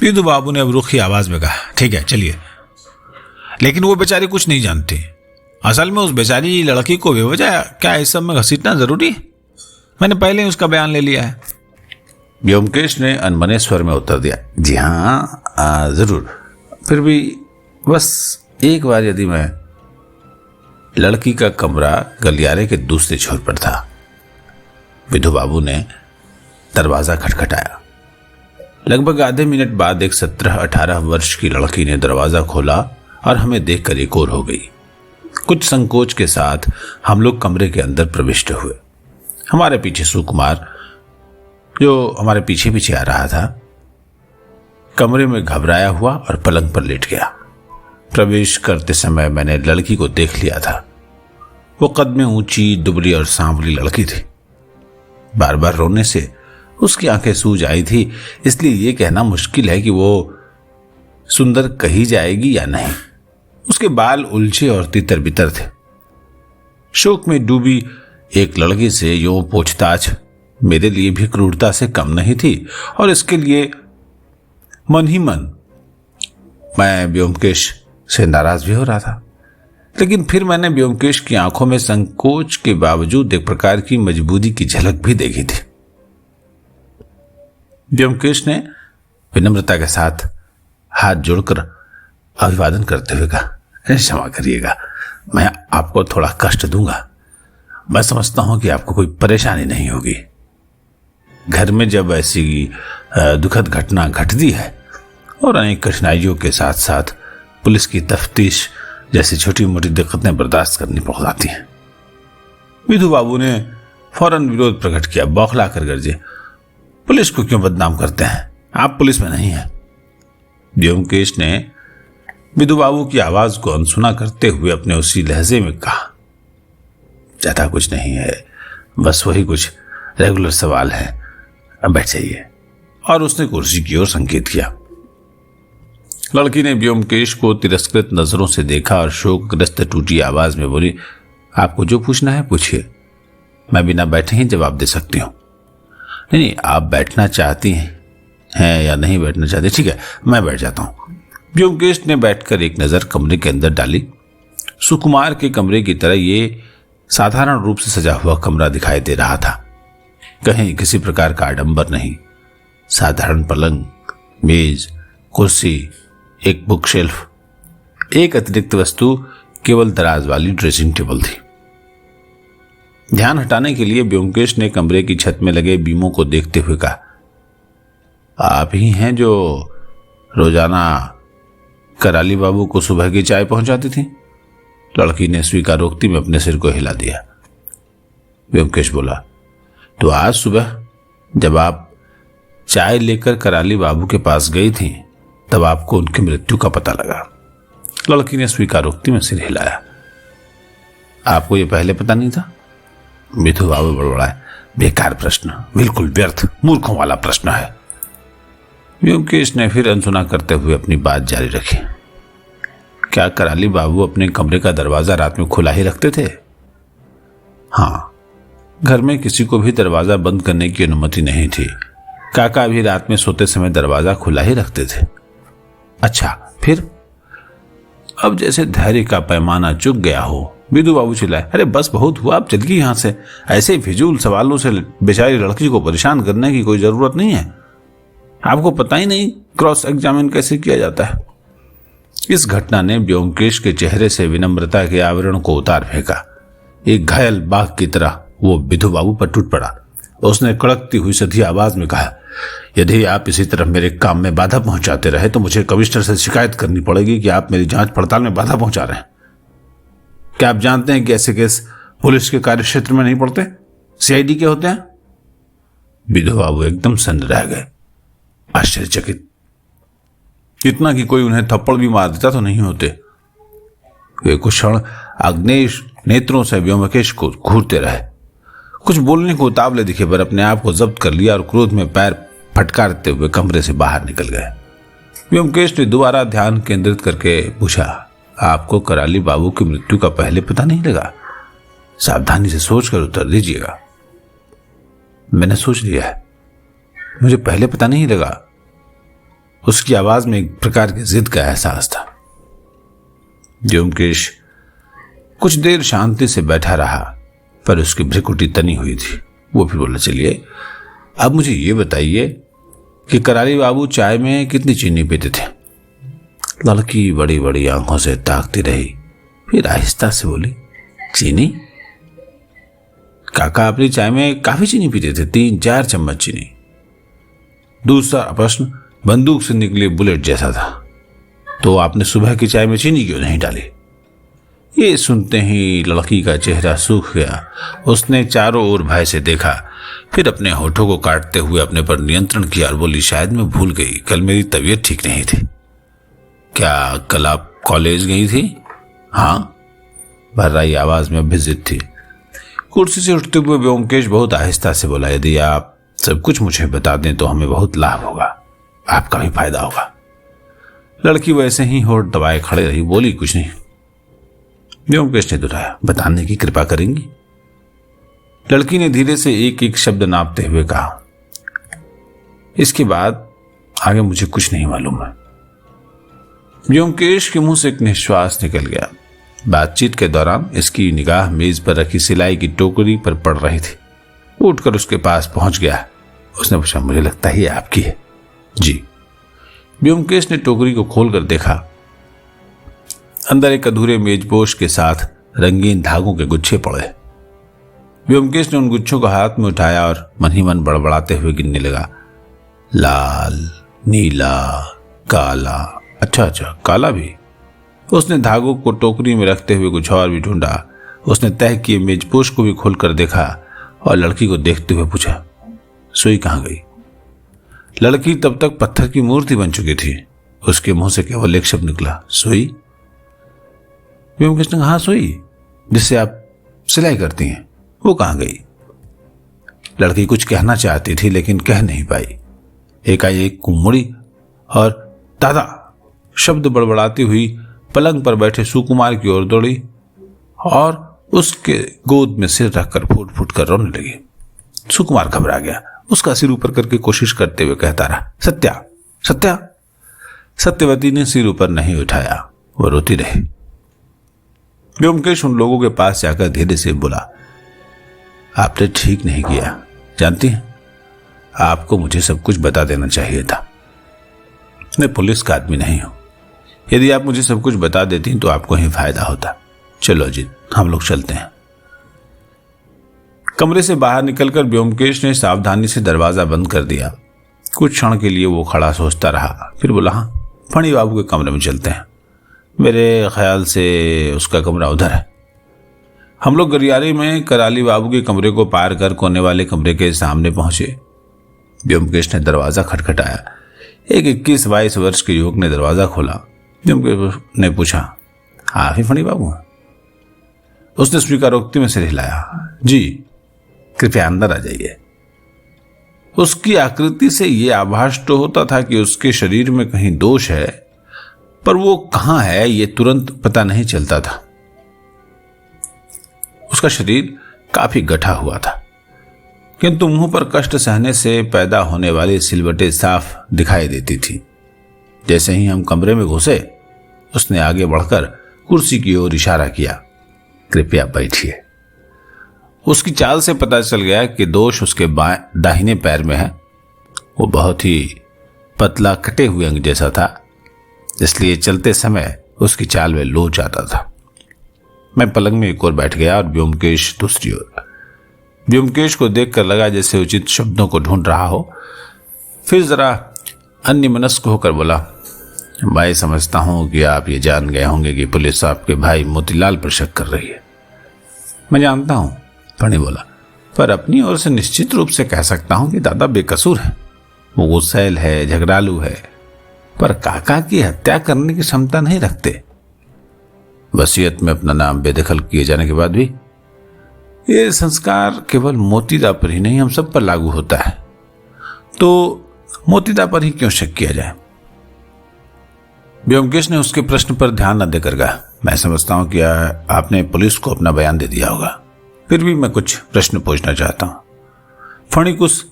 विधु बाबू ने अब रुखी आवाज में कहा, ठीक है चलिए। लेकिन वो बेचारी कुछ नहीं जानती। असल में उस बेचारी लड़की को बेवजह क्या इस सब में घसीटना जरूरी है? मैंने पहले ही उसका बयान ले लिया है। व्योमकेश ने अनमने स्वर में उत्तर दिया, जी हाँ जरूर, फिर भी बस एक बार यदि मैं। लड़की का कमरा गलियारे के दूसरे छोर पर था। विधु बाबू ने दरवाजा खटखटाया। लगभग आधे मिनट बाद एक 17-18 वर्ष की लड़की ने दरवाजा खोला और हमें देखकर एक और हो गई। कुछ संकोच के साथ हम लोग कमरे के अंदर प्रविष्ट हुए। हमारे पीछे सुकुमार, जो हमारे पीछे पीछे आ रहा था, कमरे में घबराया हुआ और पलंग पर लेट गया। प्रवेश करते समय मैंने लड़की को देख लिया था। वो कद में ऊंची, दुबली और सांवली लड़की थी। बार बार रोने से उसकी आंखें सूज आई थी, इसलिए यह कहना मुश्किल है कि वो सुंदर कही जाएगी या नहीं। उसके बाल उलझे और तितर बितर थे। शोक में डूबी एक लड़की से यूं पूछताछ मेरे लिए भी क्रूरता से कम नहीं थी, और इसके लिए मन ही मन मैं व्योमकेश से नाराज भी हो रहा था। लेकिन फिर मैंने व्योमकेश की आंखों में संकोच के बावजूद एक प्रकार की मजबूरी की झलक भी देखी थी। व्योमकेश ने विनम्रता के साथ हाथ जोड़कर अभिवादन करते हुए कहा, क्षमा करिएगा, मैं आपको थोड़ा कष्ट दूंगा। मैं समझता हूं कि आपको कोई परेशानी नहीं होगी। घर में जब ऐसी दुखद घटना घटती है और अनेक कठिनाइयों के साथ साथ पुलिस की तफ्तीश जैसी छोटी मोटी दिक्कतें बर्दाश्त करनी पड़ जाती हैं। विधु बाबू ने फौरन विरोध प्रकट किया, बौखला कर गरजे, पुलिस को क्यों बदनाम करते हैं? आप पुलिस में नहीं हैं। व्योमकेश ने विधु बाबू की आवाज को अनसुना करते हुए अपने उसी लहजे में कहा, ज्यादा कुछ नहीं है, बस वही कुछ रेगुलर सवाल है, अब बैठ जाइए। और उसने कुर्सी की ओर संकेत किया। लड़की ने व्योमकेश को तिरस्कृत नजरों से देखा और शोकग्रस्त टूटी आवाज में बोली, आपको जो पूछना है पूछिए, मैं बिना बैठे ही जवाब दे सकती हूँ। नहीं, आप बैठना चाहती हैं या नहीं बैठना चाहती? ठीक है, मैं बैठ जाता हूँ। व्योमकेश ने बैठकर एक नजर कमरे के अंदर डाली। सुकुमार के कमरे की तरह ये साधारण रूप से सजा हुआ कमरा दिखाई दे रहा था। कहीं किसी प्रकार का आडंबर नहीं। साधारण पलंग, मेज, कुर्सी, एक बुक शेल्फ, एक अतिरिक्त वस्तु केवल दराज वाली ड्रेसिंग टेबल थी। ध्यान हटाने के लिए व्योमकेश ने कमरे की छत में लगे बीमों को देखते हुए कहा, आप ही हैं जो रोजाना कराली बाबू को सुबह की चाय पहुंचाती थी? लड़की ने स्वीकारोक्ति में अपने सिर को हिला दिया। व्योमकेश बोला, तो आज सुबह जब आप चाय लेकर कराली बाबू के पास गई थी तब आपको उनकी मृत्यु का पता लगा। लड़की ने स्वीकारोक्ति में सिर हिलाया। आपको यह पहले पता नहीं था? विधु बाबू बड़बड़ाए, बेकार प्रश्न, बिल्कुल व्यर्थ, मूर्खों वाला प्रश्न है। व्योमकेश ने फिर अनसुना करते हुए अपनी बात जारी रखी। क्या कराली बाबू अपने कमरे का दरवाजा रात में खुला ही रखते थे? हाँ, घर में किसी को भी दरवाजा बंद करने की अनुमति नहीं थी। काका भी रात में सोते समय दरवाजा खुला ही रखते थे। अच्छा, फिर? अब जैसे धैर्य का पैमाना चुक गया हो, विधु बाबू चिल्लाए, अरे बस बहुत हुआ, अब चलिए यहां से। ऐसे फिजूल सवालों से बेचारी लड़की को परेशान करने की कोई जरूरत नहीं है। आपको पता ही नहीं क्रॉस एग्जामिन कैसे किया जाता है। इस घटना ने व्योमकेश के चेहरे से विनम्रता के आवरण को उतार फेंका। एक घायल बाघ की तरह वो विधु बाबू पर टूट पड़ा। उसने कड़कती हुई सधी आवाज में कहा, यदि आप इसी तरह मेरे काम में बाधा पहुंचाते रहे तो मुझे कमिश्नर से शिकायत करनी पड़ेगी कि आप मेरी जांच पड़ताल में बाधा पहुंचा रहे हैं। क्या आप जानते हैं कि ऐसे केस पुलिस के कार्य क्षेत्र में नहीं पड़ते, सीआईडी के होते हैं? विधु बाबू एकदम सन्न रह गए, आश्चर्यचकित। इतना कि कोई उन्हें थप्पड़ भी मार देता तो नहीं होते। वे कुछ क्षण आग्नेय नेत्रों से व्योमकेश को घूरते रहे। कुछ बोलने को उतावले दिखे पर अपने आप को जब्त कर लिया और क्रोध में पैर फटकारते हुए कमरे से बाहर निकल गए। व्योमकेश ने दोबारा ध्यान केंद्रित करके पूछा, आपको कराली बाबू की मृत्यु का पहले पता नहीं लगा? सावधानी से सोचकर उत्तर दीजिएगा। मैंने सोच लिया है, मुझे पहले पता नहीं लगा। उसकी आवाज में एक प्रकार की जिद का एहसास था। व्योमकेश कुछ देर शांति से बैठा रहा, पर उसकी भ्रिकुटी तनी हुई थी। वो फिर बोला, चलिए अब मुझे ये बताइए कि कराली बाबू चाय में कितनी चीनी पीते थे? लड़की बड़ी बड़ी आंखों से ताकती रही, फिर आहिस्ता से बोली, चीनी? काका अपनी चाय में काफी चीनी पीते थे, 3-4 चम्मच चीनी। दूसरा प्रश्न बंदूक से निकले बुलेट जैसा था। तो आपने सुबह की चाय में चीनी क्यों नहीं डाली? ये सुनते ही लड़की का चेहरा सूख गया। उसने चारों ओर भय से देखा, फिर अपने होठों को काटते हुए अपने पर नियंत्रण किया और बोली, शायद मैं भूल गई, कल मेरी तबीयत ठीक नहीं थी। क्या कल आप कॉलेज गई थी? हाँ, भर्राई आवाज में भी जिद थी। कुर्सी से उठते हुए व्योमकेश बहुत आहिस्ता से बोला, यदि आप सब कुछ मुझे बता दें तो हमें बहुत लाभ होगा, आपका भी फायदा होगा। लड़की वैसे ही होठ दबाए खड़े रही, बोली कुछ नहीं। व्योमकेश ने दोहराया, बताने की कृपा करेंगी? लड़की ने धीरे से एक एक शब्द नापते हुए कहा, इसके बाद आगे मुझे कुछ नहीं मालूम है। व्योमकेश के मुंह से एक निश्वास निकल गया। बातचीत के दौरान इसकी निगाह मेज पर रखी सिलाई की टोकरी पर पड़ रही थी। उठकर उसके पास पहुंच गया। उसने पूछा, मुझे लगता है ये आपकी है? जी। व्योमकेश ने टोकरी को खोलकर देखा। अंदर एक अधूरे मेजपोश के साथ रंगीन धागों के गुच्छे पड़े। व्योमकेश ने उन गुच्छों को हाथ में उठाया और मन ही मन बड़बड़ाते हुए गिनने लगा। लाल, नीला, काला, अच्छा काला भी। उसने धागों को टोकरी में रखते हुए कुछ और भी ढूंढा। उसने तय किए मेजपोश को भी खोलकर देखा और लड़की को देखते हुए पूछा, सुई कहाँ गई? लड़की तब तक पत्थर की मूर्ति बन चुकी थी। उसके मुंह से केवल एक शब्द निकला, सुई। व्योमकेश ने कहा, सुई जिससे आप सिलाई करती हैं, वो कहाँ गई? लड़की कुछ कहना चाहती थी लेकिन कह नहीं पाई। एकाएक मुड़ी और दादा शब्द बड़बड़ाती हुई पलंग पर बैठे सुकुमार की ओर दौड़ी और उसके गोद में सिर रखकर फूट फूट कर रोने लगी। सुकुमार घबरा गया। उसका सिर ऊपर करके कोशिश करते हुए कहता रहा, सत्या सत्या। सत्यवती ने सिर ऊपर नहीं उठाया, वो रोती रही। व्योमकेश उन लोगों के पास जाकर धीरे से बोला, आपने ठीक नहीं किया, जानती हैं आपको मुझे सब कुछ बता देना चाहिए था। मैं पुलिस का आदमी नहीं हूं। यदि आप मुझे सब कुछ बता देती तो आपको ही फायदा होता। चलो अजीत, हम लोग चलते हैं। कमरे से बाहर निकलकर व्योमकेश ने सावधानी से दरवाजा बंद कर दिया। कुछ क्षण के लिए वो खड़ा सोचता रहा, फिर बोला, हाँ, फणी बाबू के कमरे में चलते हैं। मेरे ख्याल से उसका कमरा उधर है। हम लोग गरियारी में कराली बाबू के कमरे को पार कर कोने वाले कमरे के सामने पहुंचे। व्योमकेश ने दरवाजा खटखटाया। एक 21-22 वर्ष के युवक ने दरवाजा खोला। व्योमकेश ने पूछा, आप ही फणी बाबू हैं? उसने स्वीकारोक्ति में सिर हिलाया, जी, कृपया अंदर आ जाइए। उसकी आकृति से यह आभास तो होता था कि उसके शरीर में कहीं दोष है, पर वो कहां है ये तुरंत पता नहीं चलता था। उसका शरीर काफी गठा हुआ था, किंतु मुंह पर कष्ट सहने से पैदा होने वाली सिलवटें साफ दिखाई देती थी। जैसे ही हम कमरे में घुसे, उसने आगे बढ़कर कुर्सी की ओर इशारा किया, कृपया बैठिए। उसकी चाल से पता चल गया कि दोष उसके दाहिने पैर में है। वो बहुत ही पतला कटे हुए अंग जैसा था, इसलिए चलते समय उसकी चाल में लोच आता था। मैं पलंग में एक ओर बैठ गया और व्योमकेश दूसरी ओर। व्योमकेश को देखकर लगा जैसे उचित शब्दों को ढूंढ रहा हो। फिर जरा अन्यमनस्क होकर बोला, मैं समझता हूं कि आप ये जान गए होंगे कि पुलिस आपके भाई मोतीलाल पर शक कर रही है। मैं जानता हूं, फणी बोला, पर अपनी ओर से निश्चित रूप से कह सकता हूं कि दादा बेकसूर है। वो गुस्सैल है, झगड़ालू है, पर काका की हत्या करने की क्षमता नहीं रखते। वसीयत में अपना नाम बेदखल किए जाने के बाद भी ये संस्कार केवल मोतीदा पर ही नहीं, हम सब पर लागू होता है। तो मोतीदा पर ही क्यों शक किया जाए? व्योमकेश ने उसके प्रश्न पर ध्यान न देकर कहा, मैं समझता हूं कि आपने पुलिस को अपना बयान दे दिया होगा, फिर भी मैं कुछ प्रश्न पूछना चाहता हूं। फणी कुछ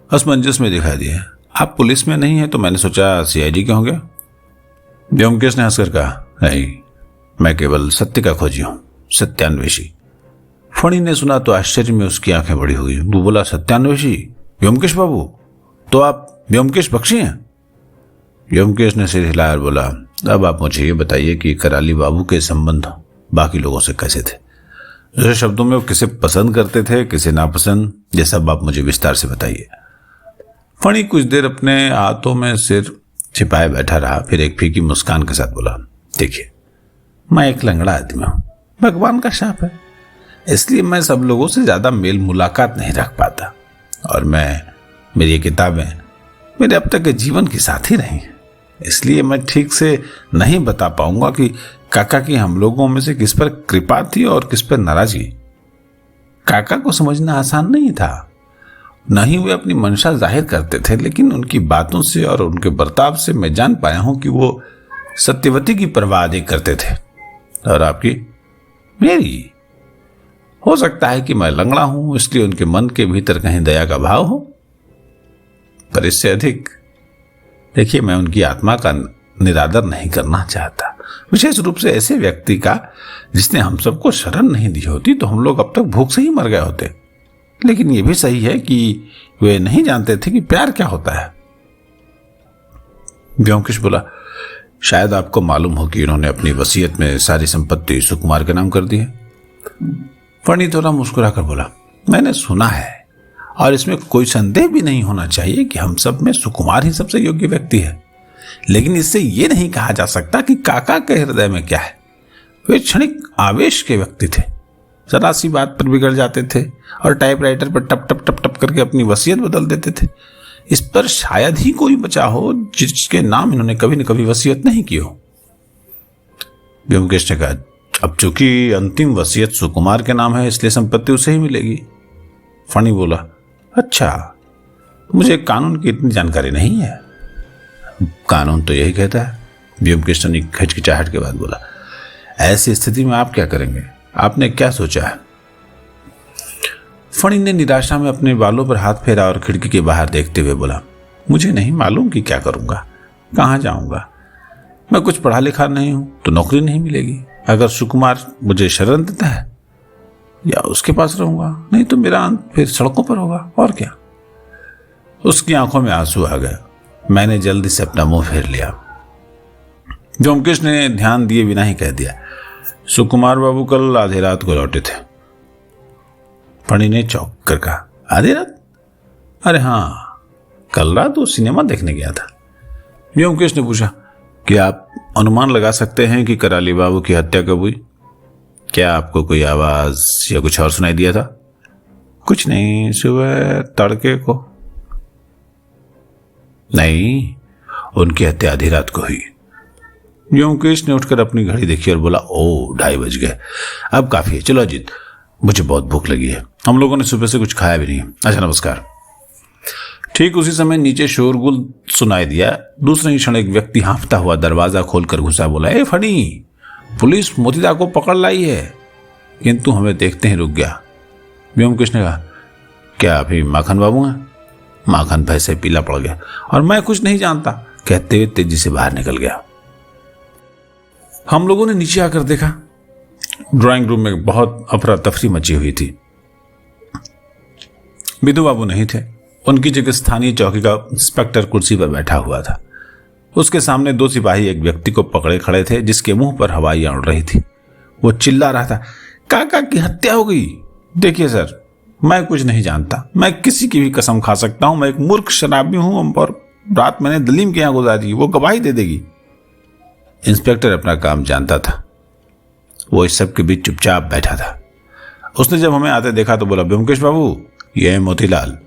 असमंजस में दिखाई दिया। आप पुलिस में नहीं है तो मैंने सोचा सीआईडी के होंगे। व्योमकेश ने हंसकर कहा, नहीं, मैं केवल सत्य का खोजी हूं, सत्यान्वेषी। फणी ने सुना तो आश्चर्य में उसकी आंखें बड़ी हुई। वो बोला, सत्यान्वेषी? व्योमकेश बाबू, तो आप व्योमकेश बख्शी हैं? व्योमकेश ने सिर हिलाया और बोला, अब आप मुझे ये बताइए कि कराली बाबू के संबंध बाकी लोगों से कैसे थे? दूसरे शब्दों में वो किसे पसंद करते थे, किसे नापसंद, ये सब आप मुझे विस्तार से बताइए। फणी कुछ देर अपने हाथों में सिर छिपाए बैठा रहा, फिर एक फीकी मुस्कान के साथ बोला, देखिए, मैं एक लंगड़ा आदमी हूं, भगवान का शाप है, इसलिए मैं सब लोगों से ज्यादा मेल मुलाकात नहीं रख पाता। और मेरी ये किताबें मेरे अब तक के जीवन की साथी रही, इसलिए मैं ठीक से नहीं बता पाऊंगा कि काका की हम लोगों में से किस पर कृपा थी और किस पर नाराजगी। काका को समझना आसान नहीं था, न ही वे अपनी मंशा जाहिर करते थे, लेकिन उनकी बातों से और उनके बर्ताव से मैं जान पाया हूं कि वो सत्यवती की परवाह अधिक करते थे। और आपकी? मेरी? हो सकता है कि मैं लंगड़ा हूं, इसलिए उनके मन के भीतर कहीं दया का भाव हो, पर इससे अधिक देखिए, मैं उनकी आत्मा का निरादर नहीं करना चाहता, विशेष रूप से ऐसे व्यक्ति का जिसने हम सबको शरण नहीं दी होती तो हम लोग अब तक भूख से ही मर गए होते। लेकिन यह भी सही है कि वे नहीं जानते थे कि प्यार क्या होता है। व्योमकेश बोला, शायद आपको मालूम हो कि उन्होंने अपनी वसीयत में सारी संपत्ति सुकुमार के नाम कर दी है। फणी थोड़ा मुस्कुराकर बोला, मैंने सुना है, और इसमें कोई संदेह भी नहीं होना चाहिए कि हम सब में सुकुमार ही सबसे योग्य व्यक्ति है। लेकिन इससे यह नहीं कहा जा सकता कि काका के हृदय में क्या है। वे क्षणिक आवेश के व्यक्ति थे, जरा सी बात पर बिगड़ जाते थे और टाइपराइटर पर टप टप टप टप करके अपनी वसीयत बदल देते थे। इस पर शायद ही कोई बचा हो जिसके नाम इन्होंने कभी न कभी वसीयत नहीं की हो। व्योमकेश ने कहा, अब चूंकि अंतिम वसीयत सुकुमार के नाम है, इसलिए संपत्ति उसे ही मिलेगी। फणी बोला, अच्छा, मुझे कानून की इतनी जानकारी नहीं है। कानून तो यही कहता है। व्योमकेश ने हिचकिचाहट के बाद बोला, ऐसी स्थिति में आप क्या करेंगे? आपने क्या सोचा है? फणी ने निराशा में अपने बालों पर हाथ फेरा और खिड़की के बाहर देखते हुए बोला, मुझे नहीं मालूम कि क्या करूंगा, कहां जाऊंगा। मैं कुछ पढ़ा लिखा नहीं हूं तो नौकरी नहीं मिलेगी। अगर सुकुमार मुझे शरण देता है या उसके पास रहूंगा, नहीं तो मेरा अंत फिर सड़कों पर होगा, और क्या। उसकी आंखों में आंसू आ गए। मैंने जल्दी से अपना मुंह फेर लिया। व्योमकेश ने ध्यान दिए बिना ही कह दिया, सुकुमार बाबू कल आधी रात को लौटे थे। फणी ने चौंक कर कहा, आधी रात? अरे हाँ, कल रात वो सिनेमा देखने गया था। व्योमकेश ने पूछा, क्या आप अनुमान लगा सकते हैं कि कराली बाबू की हत्या कब हुई? क्या आपको कोई आवाज या कुछ और सुनाई दिया था? कुछ नहीं, सुबह तड़के को। नहीं, उनकी हत्या आधी रात को हुई। व्योमकेश ने उठकर अपनी घड़ी देखी और बोला, ओ 2:30 बज गए, अब काफी है, चलो अजीत, मुझे बहुत भूख लगी है, हम लोगों ने सुबह से कुछ खाया भी नहीं। अच्छा, नमस्कार। ठीक उसी समय नीचे शोरगुल सुनाई दिया। दूसरे ही क्षण एक व्यक्ति हाँफता हुआ दरवाजा खोलकर घुसा। बोला, ए फणी, पुलिस मोतीदा को पकड़ लाई है। किंतु हमें देखते ही रुक गया। व्योमकेश ने कहा, क्या अभी माखन बाबू हैं? माखन भय से पीला पड़ गया और मैं कुछ नहीं जानता कहते हुए तेजी से बाहर निकल गया। हम लोगों ने नीचे आकर देखा, ड्राइंग रूम में बहुत अफरा तफरी मची हुई थी। बिदु बाबू नहीं थे, उनकी जगह स्थानीय चौकी का इंस्पेक्टर कुर्सी पर बैठा हुआ था। उसके सामने 2 सिपाही एक व्यक्ति को पकड़े खड़े थे जिसके मुंह पर हवाइयां उड़ रही थी। वो चिल्ला रहा था, काका की हत्या हो गई। देखिए सर, मैं कुछ नहीं जानता, मैं किसी की भी कसम खा सकता हूं, मैं एक मूर्ख शराबी हूं और रात मैंने दलीम के यहां गुजारी, वो गवाही दे देगी। इंस्पेक्टर अपना काम जानता था, वो इस सब के बीच चुपचाप बैठा था। उसने जब हमें आते देखा तो बोला, व्योमकेश बाबू, ये है मोतीलाल,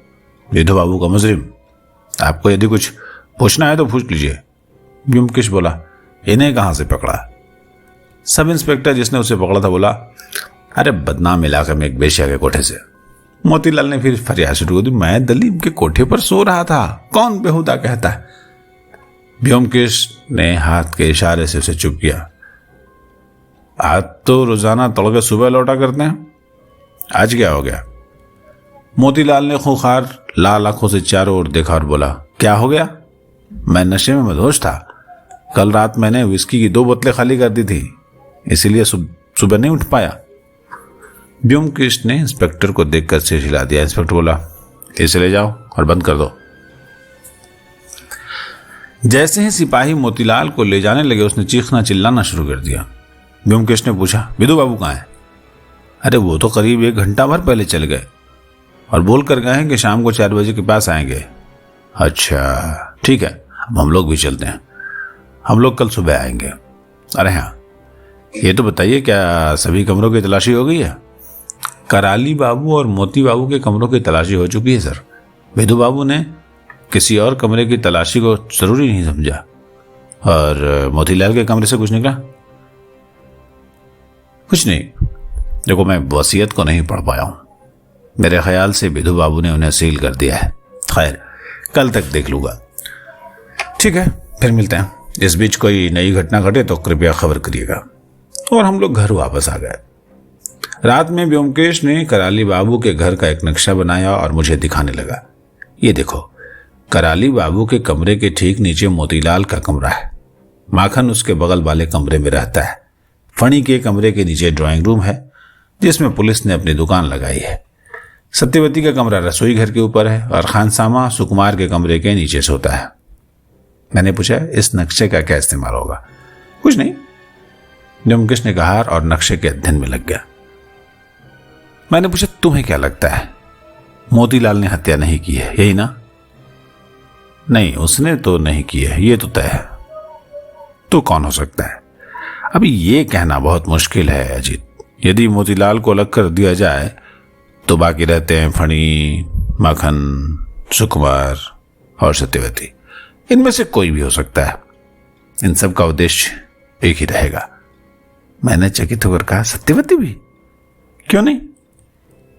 विधु बाबू का मुजरिम, आपको यदि कुछ पूछना है तो पूछ लीजिए। व्योमकेश बोला, इन्हें कहां से पकड़ा? सब इंस्पेक्टर जिसने उसे पकड़ा था बोला, अरे बदनाम इलाके में एक बेशिया के कोठे से। मोतीलाल ने फिर फरियाद शुरू कर दी, मैं दलीम के कोठे पर सो रहा था, कौन बेहुदा कहता है। व्योमकेश ने हाथ के इशारे से उसे चुप किया। आज तो रोजाना तड़के सुबह लौटा करते हैं, आज क्या हो गया? मोतीलाल ने खूंखार लाल आंखों से चारों ओर देखा और बोला, क्या हो गया? मैं नशे में मदहोश था। कल रात मैंने विस्की की 2 बोतलें खाली कर दी थी, इसीलिए सुबह नहीं उठ पाया। व्योमकेश ने इंस्पेक्टर को देखकर सिर हिला दिया। इंस्पेक्टर बोला, इसे ले जाओ और बंद कर दो। जैसे ही सिपाही मोतीलाल को ले जाने लगे उसने चीखना चिल्लाना शुरू कर दिया। व्योमकेश ने पूछा, विधु बाबू कहाँ है? अरे वो तो करीब 1 घंटा भर पहले चल गए और बोल कर गए हैं कि शाम को 4 बजे के पास आएंगे। अच्छा ठीक है, अब हम लोग भी चलते हैं। हम लोग कल सुबह आएंगे। अरे हाँ, ये तो बताइए क्या सभी कमरों की तलाशी हो गई है? कराली बाबू और मोती बाबू के कमरों की तलाशी हो चुकी है सर। विधु बाबू ने किसी और कमरे की तलाशी को जरूरी नहीं समझा। और मोतीलाल के कमरे से कुछ निकला? कुछ नहीं। देखो, मैं वसीयत को नहीं पढ़ पाया हूं। मेरे ख्याल से विधु बाबू ने उन्हें सील कर दिया है। खैर, कल तक देख लूंगा। ठीक है, फिर मिलते हैं। इस बीच कोई नई घटना घटे तो कृपया खबर करिएगा। और हम लोग घर वापस आ गए। रात में व्योमकेश ने कराली बाबू के घर का एक नक्शा बनाया और मुझे दिखाने लगा। ये देखो, कराली बाबू के कमरे के ठीक नीचे मोतीलाल का कमरा है। माखन उसके बगल वाले कमरे में रहता है। फणी के कमरे के नीचे ड्राइंग रूम है जिसमें पुलिस ने अपनी दुकान लगाई है। सत्यवती का कमरा रसोई घर के ऊपर है और खानसामा सुकुमार के कमरे के नीचे सोता है। मैंने पूछा, इस नक्शे का क्या इस्तेमाल होगा? कुछ नहीं, व्योमकेश ने कहा और नक्शे के अध्ययन में लग गया। मैंने पूछा, तुम्हें क्या लगता है मोतीलाल ने हत्या नहीं की है, यही ना? नहीं, उसने तो नहीं की है, ये तो तय है। तो कौन हो सकता है? अभी ये कहना बहुत मुश्किल है अजीत। यदि मोतीलाल को अलग कर दिया जाए तो बाकी रहते हैं फणी, माखन, सुकुमार और सत्यवती। इनमें से कोई भी हो सकता है। इन सब का उद्देश्य एक ही रहेगा। मैंने चकित होकर कहा, सत्यवती भी? क्यों नहीं?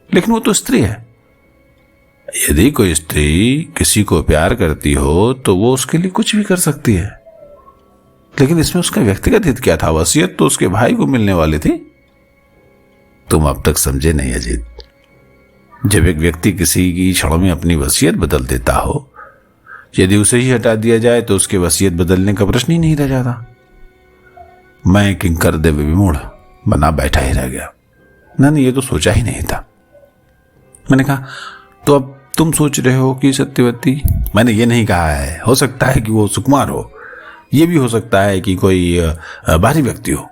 लेकिन वो तो स्त्री है। यदि कोई स्त्री किसी को प्यार करती हो तो वो उसके लिए कुछ भी कर सकती है। लेकिन इसमें उसका व्यक्तिगत हित क्या था? वसीयत तो उसके भाई को मिलने वाली थी। तुम अब तक समझे नहीं अजीत। जब एक व्यक्ति किसी की क्षण में अपनी वसीयत बदल देता हो, यदि उसे ही हटा दिया जाए तो उसके वसीयत बदलने का प्रश्न ही नहीं रह जाता। मैं किंकर देव विमूढ़ बना बैठा ही रह गया। नहीं, ये तो सोचा ही नहीं था। मैंने कहा, तो अब तुम सोच रहे हो कि सत्यवती? मैंने ये नहीं कहा है। हो सकता है कि वो सुकुमार हो, ये भी हो सकता है कि कोई बाहरी व्यक्ति हो,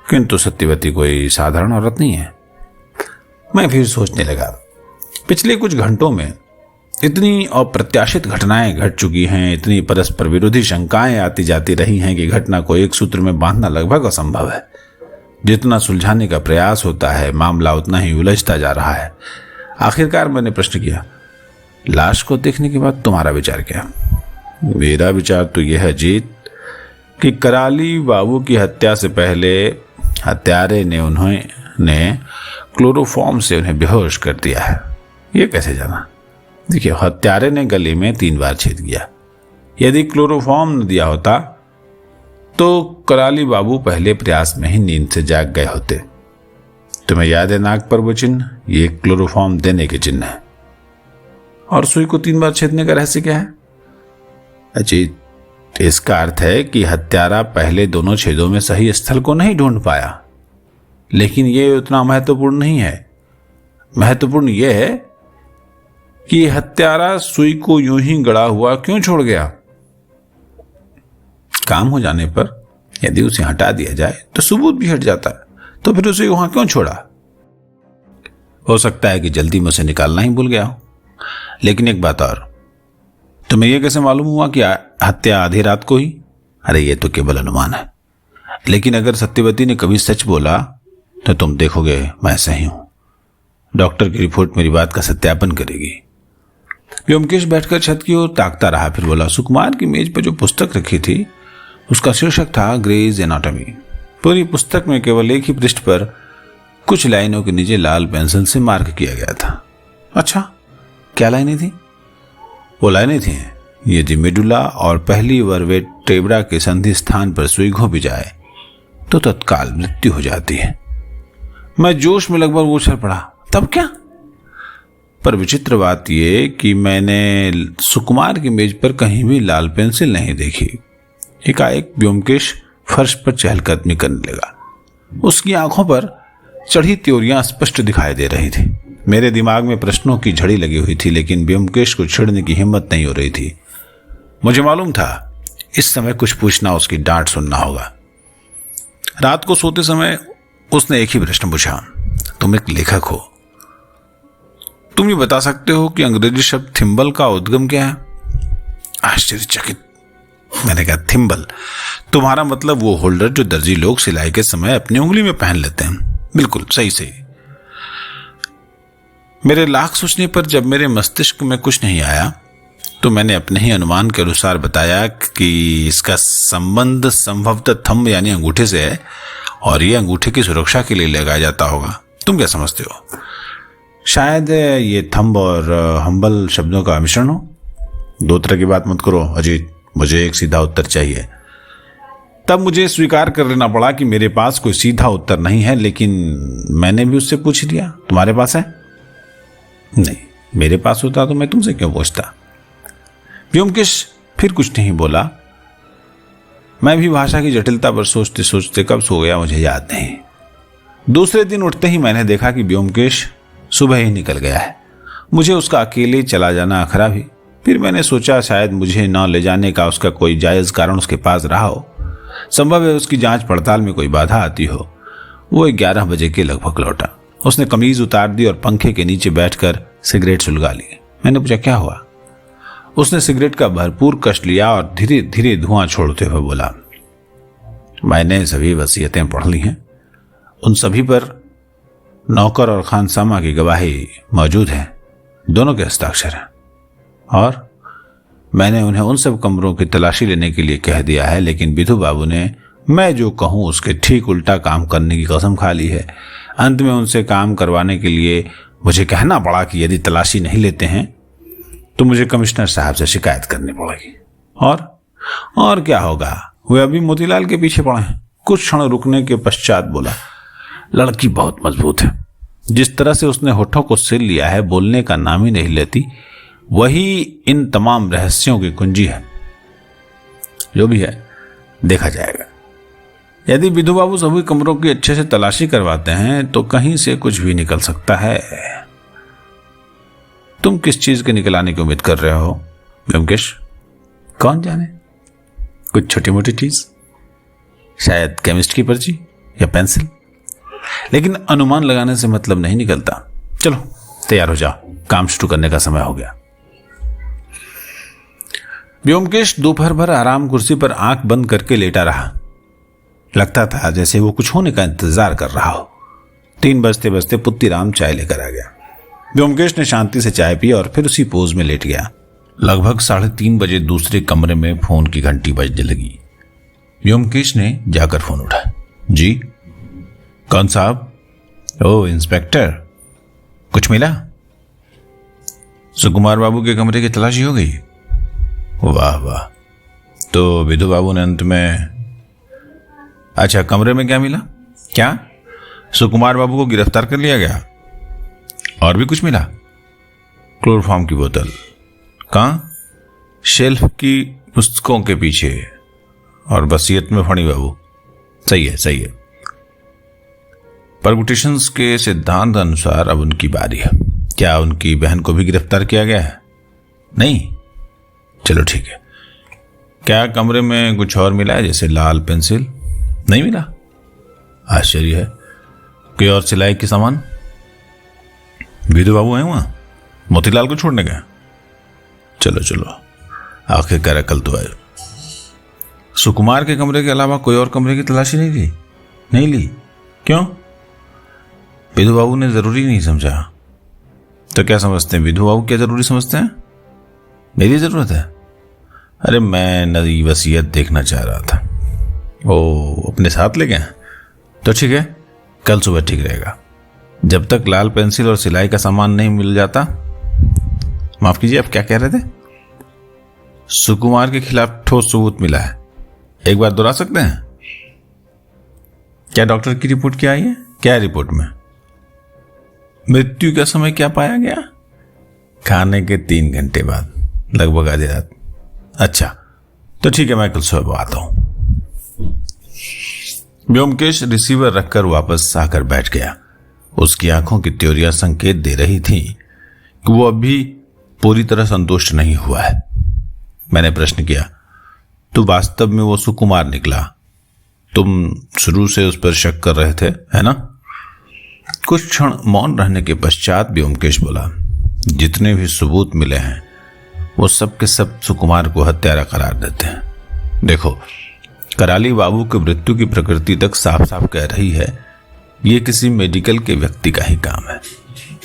किंतु सत्यवती कोई साधारण औरत नहीं है। मैं फिर सोचने लगा। पिछले कुछ घंटों में इतनी अप्रत्याशित घटनाएं घट चुकी हैं, इतनी परस्पर विरोधी शंकाएं आती जाती रही हैं कि घटना को एक सूत्र में बांधना लगभग असंभव है। जितना सुलझाने का प्रयास होता है, मामला उतना ही उलझता जा रहा है। आखिरकार मैंने प्रश्न किया, लाश को देखने के बाद तुम्हारा विचार क्या? मेरा विचार तो यह है जीत कि कराली बाबू की हत्या से पहले हत्यारे ने क्लोरोफॉर्म से उन्हें बेहोश कर दिया है। ये कैसे जाना? देखिए, हत्यारे ने गले में 3 बार छेद किया। यदि क्लोरोफॉर्म न दिया होता तो कराली बाबू पहले प्रयास में ही नींद से जाग गए होते। तुम्हें याद है नाक पर वो चिन्ह? ये क्लोरोफॉर्म देने के चिन्ह है। और सुई को 3 बार छेदने का रहस्य क्या है? अजीत, इसका अर्थ है कि हत्यारा पहले दोनों छेदों में सही स्थल को नहीं ढूंढ पाया। लेकिन यह उतना महत्वपूर्ण नहीं है। महत्वपूर्ण यह है कि हत्यारा सुई को यूं ही गड़ा हुआ क्यों छोड़ गया? काम हो जाने पर यदि उसे हटा दिया जाए तो सबूत भी हट जाता है, तो फिर उसे वहां क्यों छोड़ा? हो सकता है कि जल्दी में उसे निकालना ही भूल गया हो। लेकिन एक बात और, तुम्हें यह कैसे मालूम हुआ कि हत्या आधी रात को ही? अरे ये तो केवल अनुमान है। लेकिन अगर सत्यवती ने कभी सच बोला तो तुम देखोगे मैं सही हूं। डॉक्टर की रिपोर्ट मेरी बात का सत्यापन करेगी। व्योमकेश बैठकर छत की ओर ताकता रहा, फिर बोला, सुकुमार की मेज पर जो पुस्तक रखी थी उसका शीर्षक था ग्रेज एनाटॉमी। पूरी पुस्तक में केवल एक ही पृष्ठ पर कुछ लाइनों के नीचे लाल पेंसिल से मार्क किया गया था। अच्छा, क्या लाइनें थी? वो लाइनें थी, यदि मेडुला और पहली वर्टेब्रा के संधि स्थान पर सुई घोंपी जाए तो तत्काल मृत्यु हो जाती है। मैं जोश में लगभग उछल पड़ा। तब क्या? पर विचित्र बात यह कि मैंने सुकुमार की मेज पर कहीं भी लाल पेंसिल नहीं देखी। एकाएक व्योमकेश फर्श पर चहलकदमी करने लगा। उसकी आंखों पर चढ़ी त्योरियां स्पष्ट दिखाई दे रही थी। मेरे दिमाग में प्रश्नों की झड़ी लगी हुई थी, लेकिन ब्योमकेश को छेड़ने की हिम्मत नहीं हो रही थी। मुझे मालूम था इस समय कुछ पूछना उसकी डांट सुनना होगा। रात को सोते समय उसने एक ही प्रश्न पूछा, तुम एक लेखक हो, तुम ये बता सकते हो कि अंग्रेजी शब्द थिम्बल का उद्गम क्या है? आश्चर्यचकित मैंने कहा, थिम्बल? तुम्हारा मतलब वो होल्डर जो दर्जी लोग सिलाई के समय अपनी उंगली में पहन लेते हैं? बिल्कुल सही सही। मेरे लाख सोचने पर जब मेरे मस्तिष्क में कुछ नहीं आया तो मैंने अपने ही अनुमान के अनुसार बताया कि इसका संबंध संभवतः थंब यानी अंगूठे से है और ये अंगूठे की सुरक्षा के लिए लगाया जाता होगा। तुम क्या समझते हो? शायद ये थंब और हम्बल शब्दों का मिश्रण हो। दो तरह की बात मत करो अजीत, मुझे एक सीधा उत्तर चाहिए। तब मुझे स्वीकार कर लेना पड़ा कि मेरे पास कोई सीधा उत्तर नहीं है, लेकिन मैंने भी उससे पूछ लिया, तुम्हारे पास है? नहीं, मेरे पास होता तो मैं तुमसे क्यों पूछता। ब्योमकेश फिर कुछ नहीं बोला। मैं भी भाषा की जटिलता पर सोचते सोचते कब सो गया मुझे याद नहीं। दूसरे दिन उठते ही मैंने देखा कि ब्योमकेश सुबह ही निकल गया है। मुझे उसका अकेले चला जाना अखरा भी। फिर मैंने सोचा शायद मुझे न ले जाने का उसका कोई जायज कारण उसके पास रहा हो। संभव है उसकी जांच पड़ताल में कोई बाधा आती हो। वो 11 बजे के लगभग लौटा। उसने कमीज उतार दी और पंखे के नीचे बैठकर सिगरेट सुलगा ली। मैंने पूछा क्या हुआ? उसने सिगरेट का भरपूर कश लिया और धीरे धीरे धुआं छोड़ते हुए बोला, मैंने सभी वसीयतें पढ़ ली हैं। उन सभी पर नौकर और खानसामा की गवाही मौजूद है, दोनों के हस्ताक्षर हैं। और मैंने उन्हें उन सब कमरों की तलाशी लेने के लिए कह दिया है, लेकिन विधु बाबू ने मैं जो कहूं उसके ठीक उल्टा काम करने की कसम खा ली है। अंत में उनसे काम करवाने के लिए मुझे कहना पड़ा कि यदि तलाशी नहीं लेते हैं तो मुझे कमिश्नर साहब से शिकायत करनी पड़ेगी। और क्या होगा? वे अभी मोतीलाल के पीछे पड़े हैं। कुछ क्षण रुकने के पश्चात बोला, लड़की बहुत मजबूत है। जिस तरह से उसने होठों को सिल लिया है, बोलने का नाम ही नहीं लेती, वही इन तमाम रहस्यों की कुंजी है। जो भी है देखा जाएगा। यदि विधु बाबू सभी कमरों की अच्छे से तलाशी करवाते हैं तो कहीं से कुछ भी निकल सकता है। तुम किस चीज के निकलाने की उम्मीद कर रहे हो ब्योमकेश? कौन जाने, कुछ छोटी मोटी चीज, शायद केमिस्ट की पर्ची या पेंसिल। लेकिन अनुमान लगाने से मतलब नहीं निकलता। चलो तैयार हो जाओ, काम शुरू करने का समय हो गया। ब्योमकेश दोपहर भर आराम कुर्सी पर आंख बंद करके लेटा रहा। लगता था जैसे वो कुछ होने का इंतजार कर रहा हो। 3 बजते बजते पुत्तीराम चाय लेकर आ गया। ब्योमकेश ने शांति से चाय पी और फिर उसी पोज में लेट गया। लगभग 3:30 बजे दूसरे कमरे में फोन की घंटी बजने लगी। ब्योमकेश ने जाकर फोन उठाया। जी? कौन साहब? ओ इंस्पेक्टर, कुछ मिला? सुकुमार बाबू के कमरे की तलाशी हो गई? वाह वाह। तो विधु बाबू ने अंत में, अच्छा कमरे में क्या मिला? क्या सुकुमार बाबू को गिरफ्तार कर लिया गया? और भी कुछ मिला? क्लोरोफॉर्म की बोतल। कहां? शेल्फ की पुस्तकों के पीछे। और वसीयत में फणी बाबू। सही है सही है। परमुटेशंस के सिद्धांत अनुसार अब उनकी बारी है। क्या उनकी बहन को भी गिरफ्तार किया गया है? नहीं? चलो ठीक है। क्या कमरे में कुछ और मिला है, जैसे लाल पेंसिल? नहीं मिला। आश्चर्य है। कोई और सिलाई के सामान? विधु बाबू हैं वहां, मोतीलाल को छोड़ने गए। चलो चलो, आखिरकार अकल तो आए। सुकुमार के कमरे के अलावा कोई और कमरे की तलाशी नहीं ली? नहीं ली। क्यों? विधु बाबू ने जरूरी नहीं समझा। तो क्या समझते हैं विधु बाबू? क्या जरूरी समझते हैं? मेरी जरूरत है? अरे मैं नई वसीयत देखना चाह रहा था। ओ, अपने साथ ले गए? तो ठीक है, कल सुबह ठीक रहेगा। जब तक लाल पेंसिल और सिलाई का सामान नहीं मिल जाता। माफ कीजिए, आप क्या कह रहे थे? सुकुमार के खिलाफ ठोस सबूत मिला है। एक बार दोहरा सकते हैं? क्या डॉक्टर की रिपोर्ट क्या आई है? क्या रिपोर्ट में? मृत्यु का समय क्या पाया गया? खाने के 3 घंटे बाद, लगभग आधी रात। अच्छा तो ठीक है, मैं कल सुबह आता हूं। व्योमकेश रिसीवर रखकर वापस आकर बैठ गया। उसकी आंखों की त्योरियां संकेत दे रही थीं कि वो अभी पूरी तरह संतुष्ट नहीं हुआ है। मैंने प्रश्न किया, तो वास्तव में वो सुकुमार निकला? तुम शुरू से उस पर शक कर रहे थे, है ना? कुछ क्षण मौन रहने के पश्चात व्योमकेश बोला, जितने भी सबूत मिले हैं वो सब के सब सुकुमार को हत्यारा करार देते हैं। देखो, कराली बाबू की मृत्यु की प्रकृति तक साफ साफ कह रही है ये किसी मेडिकल के व्यक्ति का ही काम है।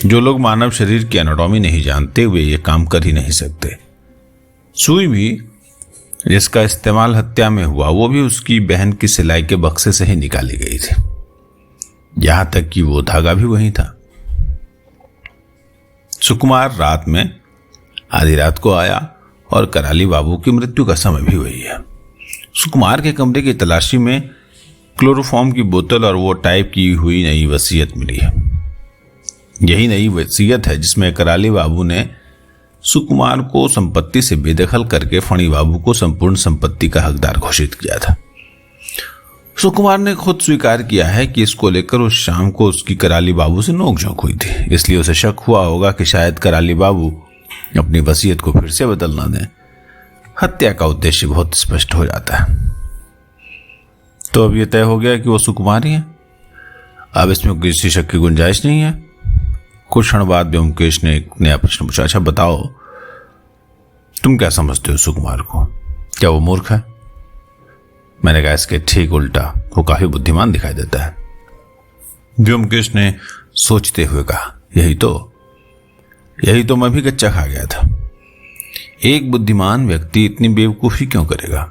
जो लोग मानव शरीर की एनाटॉमी नहीं जानते वे ये काम कर ही नहीं सकते। सुई भी जिसका इस्तेमाल हत्या में हुआ वो भी उसकी बहन की सिलाई के बक्से से ही निकाली गई थी, यहां तक कि वो धागा भी वही था। सुकुमार रात में आधी रात को आया और कराली बाबू की मृत्यु का समय भी वही है। सुकुमार के कमरे की तलाशी में क्लोरोफॉर्म की बोतल और वो टाइप की हुई नई वसीयत मिली है। यही नई वसीयत है जिसमें कराली बाबू ने सुकुमार को संपत्ति से बेदखल करके फणी बाबू को संपूर्ण संपत्ति का हकदार घोषित किया था। सुकुमार ने खुद स्वीकार किया है कि इसको लेकर उस शाम को उसकी कराली बाबू से नोकझोंक हुई थी, इसलिए उसे शक हुआ होगा कि शायद कराली बाबू अपनी वसीयत को फिर से बदल ना दें। हत्या का उद्देश्य बहुत स्पष्ट हो जाता है। तो अब यह तय हो गया कि वो सुकुमार ही है, अब इसमें किसी शक की गुंजाइश नहीं है। कुछ क्षण बाद व्योमकेश ने एक नया प्रश्न पूछा, अच्छा बताओ, तुम क्या समझते हो सुकुमार को? क्या वो मूर्ख है? मैंने कहा, इसके ठीक उल्टा, वो काफी बुद्धिमान दिखाई देता है। व्योमकेश ने सोचते हुए कहा, यही तो मैं भी कच्चा खा गया था। एक बुद्धिमान व्यक्ति इतनी बेवकूफी क्यों करेगा?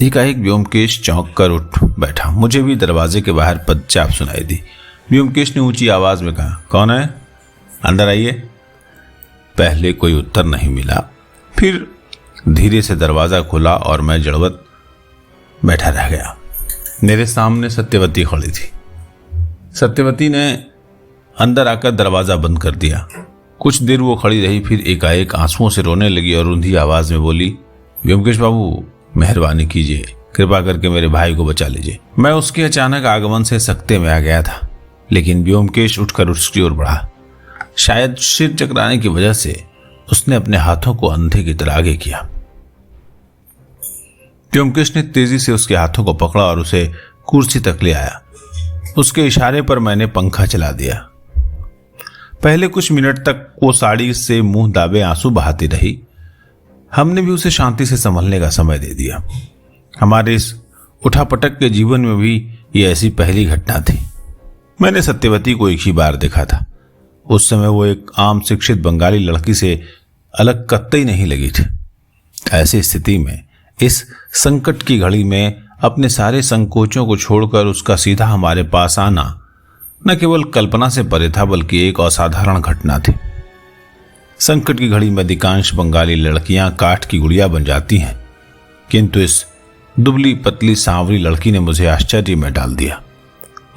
एकाएक व्योमकेश चौंक कर उठ बैठा। मुझे भी दरवाजे के बाहर पदचाप सुनाई दी। व्योमकेश ने ऊंची आवाज में कहा, कौन है? अंदर आइए। पहले कोई उत्तर नहीं मिला। फिर धीरे से दरवाजा खुला और मैं जड़वत बैठा रह गया। मेरे सामने सत्यवती खड़ी थी। सत्यवती ने अंदर आकर दरवाजा बंद कर दिया। कुछ देर वो खड़ी रही, फिर एकाएक आंसुओं से रोने लगी और रुंधी आवाज में बोली, व्योमकेश बाबू, मेहरबानी कीजिए, कृपा करके मेरे भाई को बचा लीजिए। मैं उसके अचानक आगमन से सकते में आ गया था, लेकिन व्योमकेश उठकर उसकी ओर बढ़ा। शायद सिर चकराने की वजह से उसने अपने हाथों को अंधे की तरह आगे किया। व्योमकेश ने तेजी से उसके हाथों को पकड़ा और उसे कुर्सी तक ले आया। उसके इशारे पर मैंने पंखा चला दिया। पहले कुछ मिनट तक वो साड़ी से मुंह दाबे आंसू बहाती रही। हमने भी उसे शांति से संभलने का समय दे दिया। हमारे इस उठापटक के जीवन में भी ये ऐसी पहली घटना थी। मैंने सत्यवती को एक ही बार देखा था। उस समय वो एक आम शिक्षित बंगाली लड़की से अलग कतई नहीं लगी थी। ऐसी स्थिति में, इस संकट की घड़ी में अपने सारे संकोचों को छोड़कर उसका सीधा हमारे पास आना न केवल कल्पना से परे था, बल्कि एक असाधारण घटना थी। संकट की घड़ी में अधिकांश बंगाली लड़कियां काठ की गुड़िया बन जाती हैं, किंतु इस दुबली पतली सांवरी लड़की ने मुझे आश्चर्य में डाल दिया।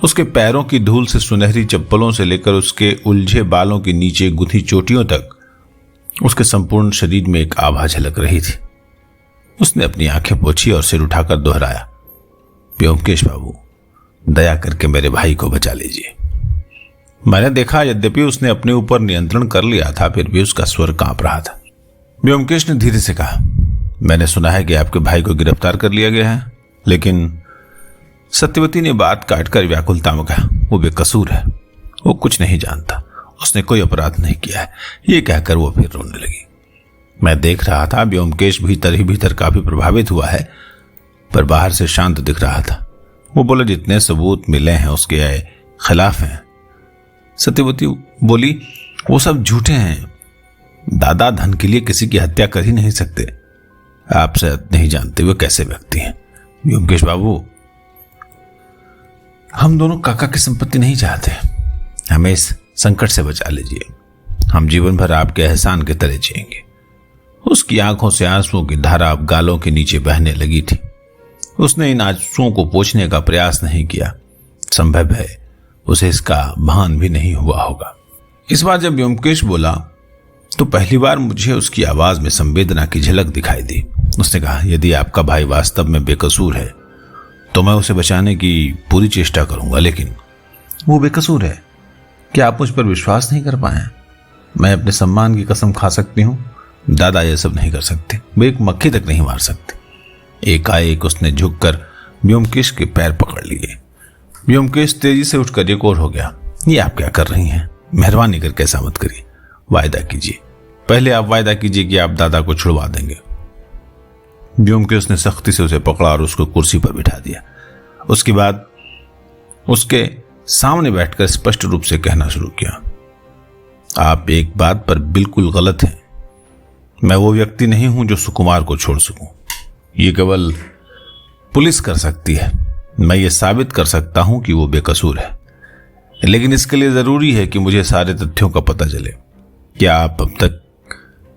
उसके पैरों की धूल से सुनहरी चप्पलों से लेकर उसके उलझे बालों के नीचे गुथी चोटियों तक उसके संपूर्ण शरीर में एक आभा झलक रही थी। उसने अपनी आंखें पोंछी और सिर उठाकर दोहराया, व्योमकेश बाबू, दया करके मेरे भाई को बचा लीजिए। मैंने देखा, यद्यपि उसने अपने ऊपर नियंत्रण कर लिया था, फिर भी उसका स्वर कांप रहा था। व्योमकेश ने धीरे से कहा, मैंने सुना है कि आपके भाई को गिरफ्तार कर लिया गया है, लेकिन सत्यवती ने बात काटकर व्याकुलता में कहा, वो बेकसूर है, वो कुछ नहीं जानता, उसने कोई अपराध नहीं किया है। ये कहकर वो फिर रोने लगी। मैं देख रहा था व्योमकेश भीतर ही भीतर काफी प्रभावित हुआ है, पर बाहर से शांत दिख रहा था। वो बोले, जितने सबूत मिले हैं उसके खिलाफ हैं। सत्यवती बोली, वो सब झूठे हैं। दादा धन के लिए किसी की हत्या कर ही नहीं सकते। आप शायद नहीं जानते वो कैसे व्यक्ति हैं। व्योमकेश बाबू, हम दोनों काका की संपत्ति नहीं चाहते, हमें इस संकट से बचा लीजिए। हम जीवन भर आपके एहसान के तले जिएंगे। उसकी आंखों से आंसुओं की धारा अब गालों के नीचे बहने लगी थी। उसने इन आंसुओं को पोंछने का प्रयास नहीं किया। संभव है उसे इसका भान भी नहीं हुआ होगा। इस बार जब व्योमकेश बोला तो पहली बार मुझे उसकी आवाज में संवेदना की झलक दिखाई दी। उसने कहा, यदि आपका भाई वास्तव में बेकसूर है तो मैं उसे बचाने की पूरी चेष्टा करूंगा, लेकिन वो बेकसूर है। क्या आप मुझ पर विश्वास नहीं कर पाए? मैं अपने सम्मान की कसम खा सकती हूँ, दादा ये सब नहीं कर सकते। वो एक मक्खी तक नहीं मार सकते। एकाएक उसने झुककर व्योमकेश के पैर पकड़ लिए। व्योमकेश तेजी से उठकर एक और हो गया। ये आप क्या कर रही हैं? मेहरबानी करके ऐसा मत करिए, वायदा कीजिए। पहले आप वायदा कीजिए कि आप दादा को छुड़वा देंगे। व्योमकेश ने सख्ती से उसे पकड़ा और उसको कुर्सी पर बिठा दिया। उसके बाद उसके सामने बैठकर स्पष्ट रूप से कहना शुरू किया, आप एक बात पर बिल्कुल गलत हैं। मैं वो व्यक्ति नहीं हूं जो सुकुमार को छोड़ सकूं। ये केवल पुलिस कर सकती है। मैं ये साबित कर सकता हूं कि वो बेकसूर है, लेकिन इसके लिए जरूरी है कि मुझे सारे तथ्यों का पता चले। क्या आप अब तक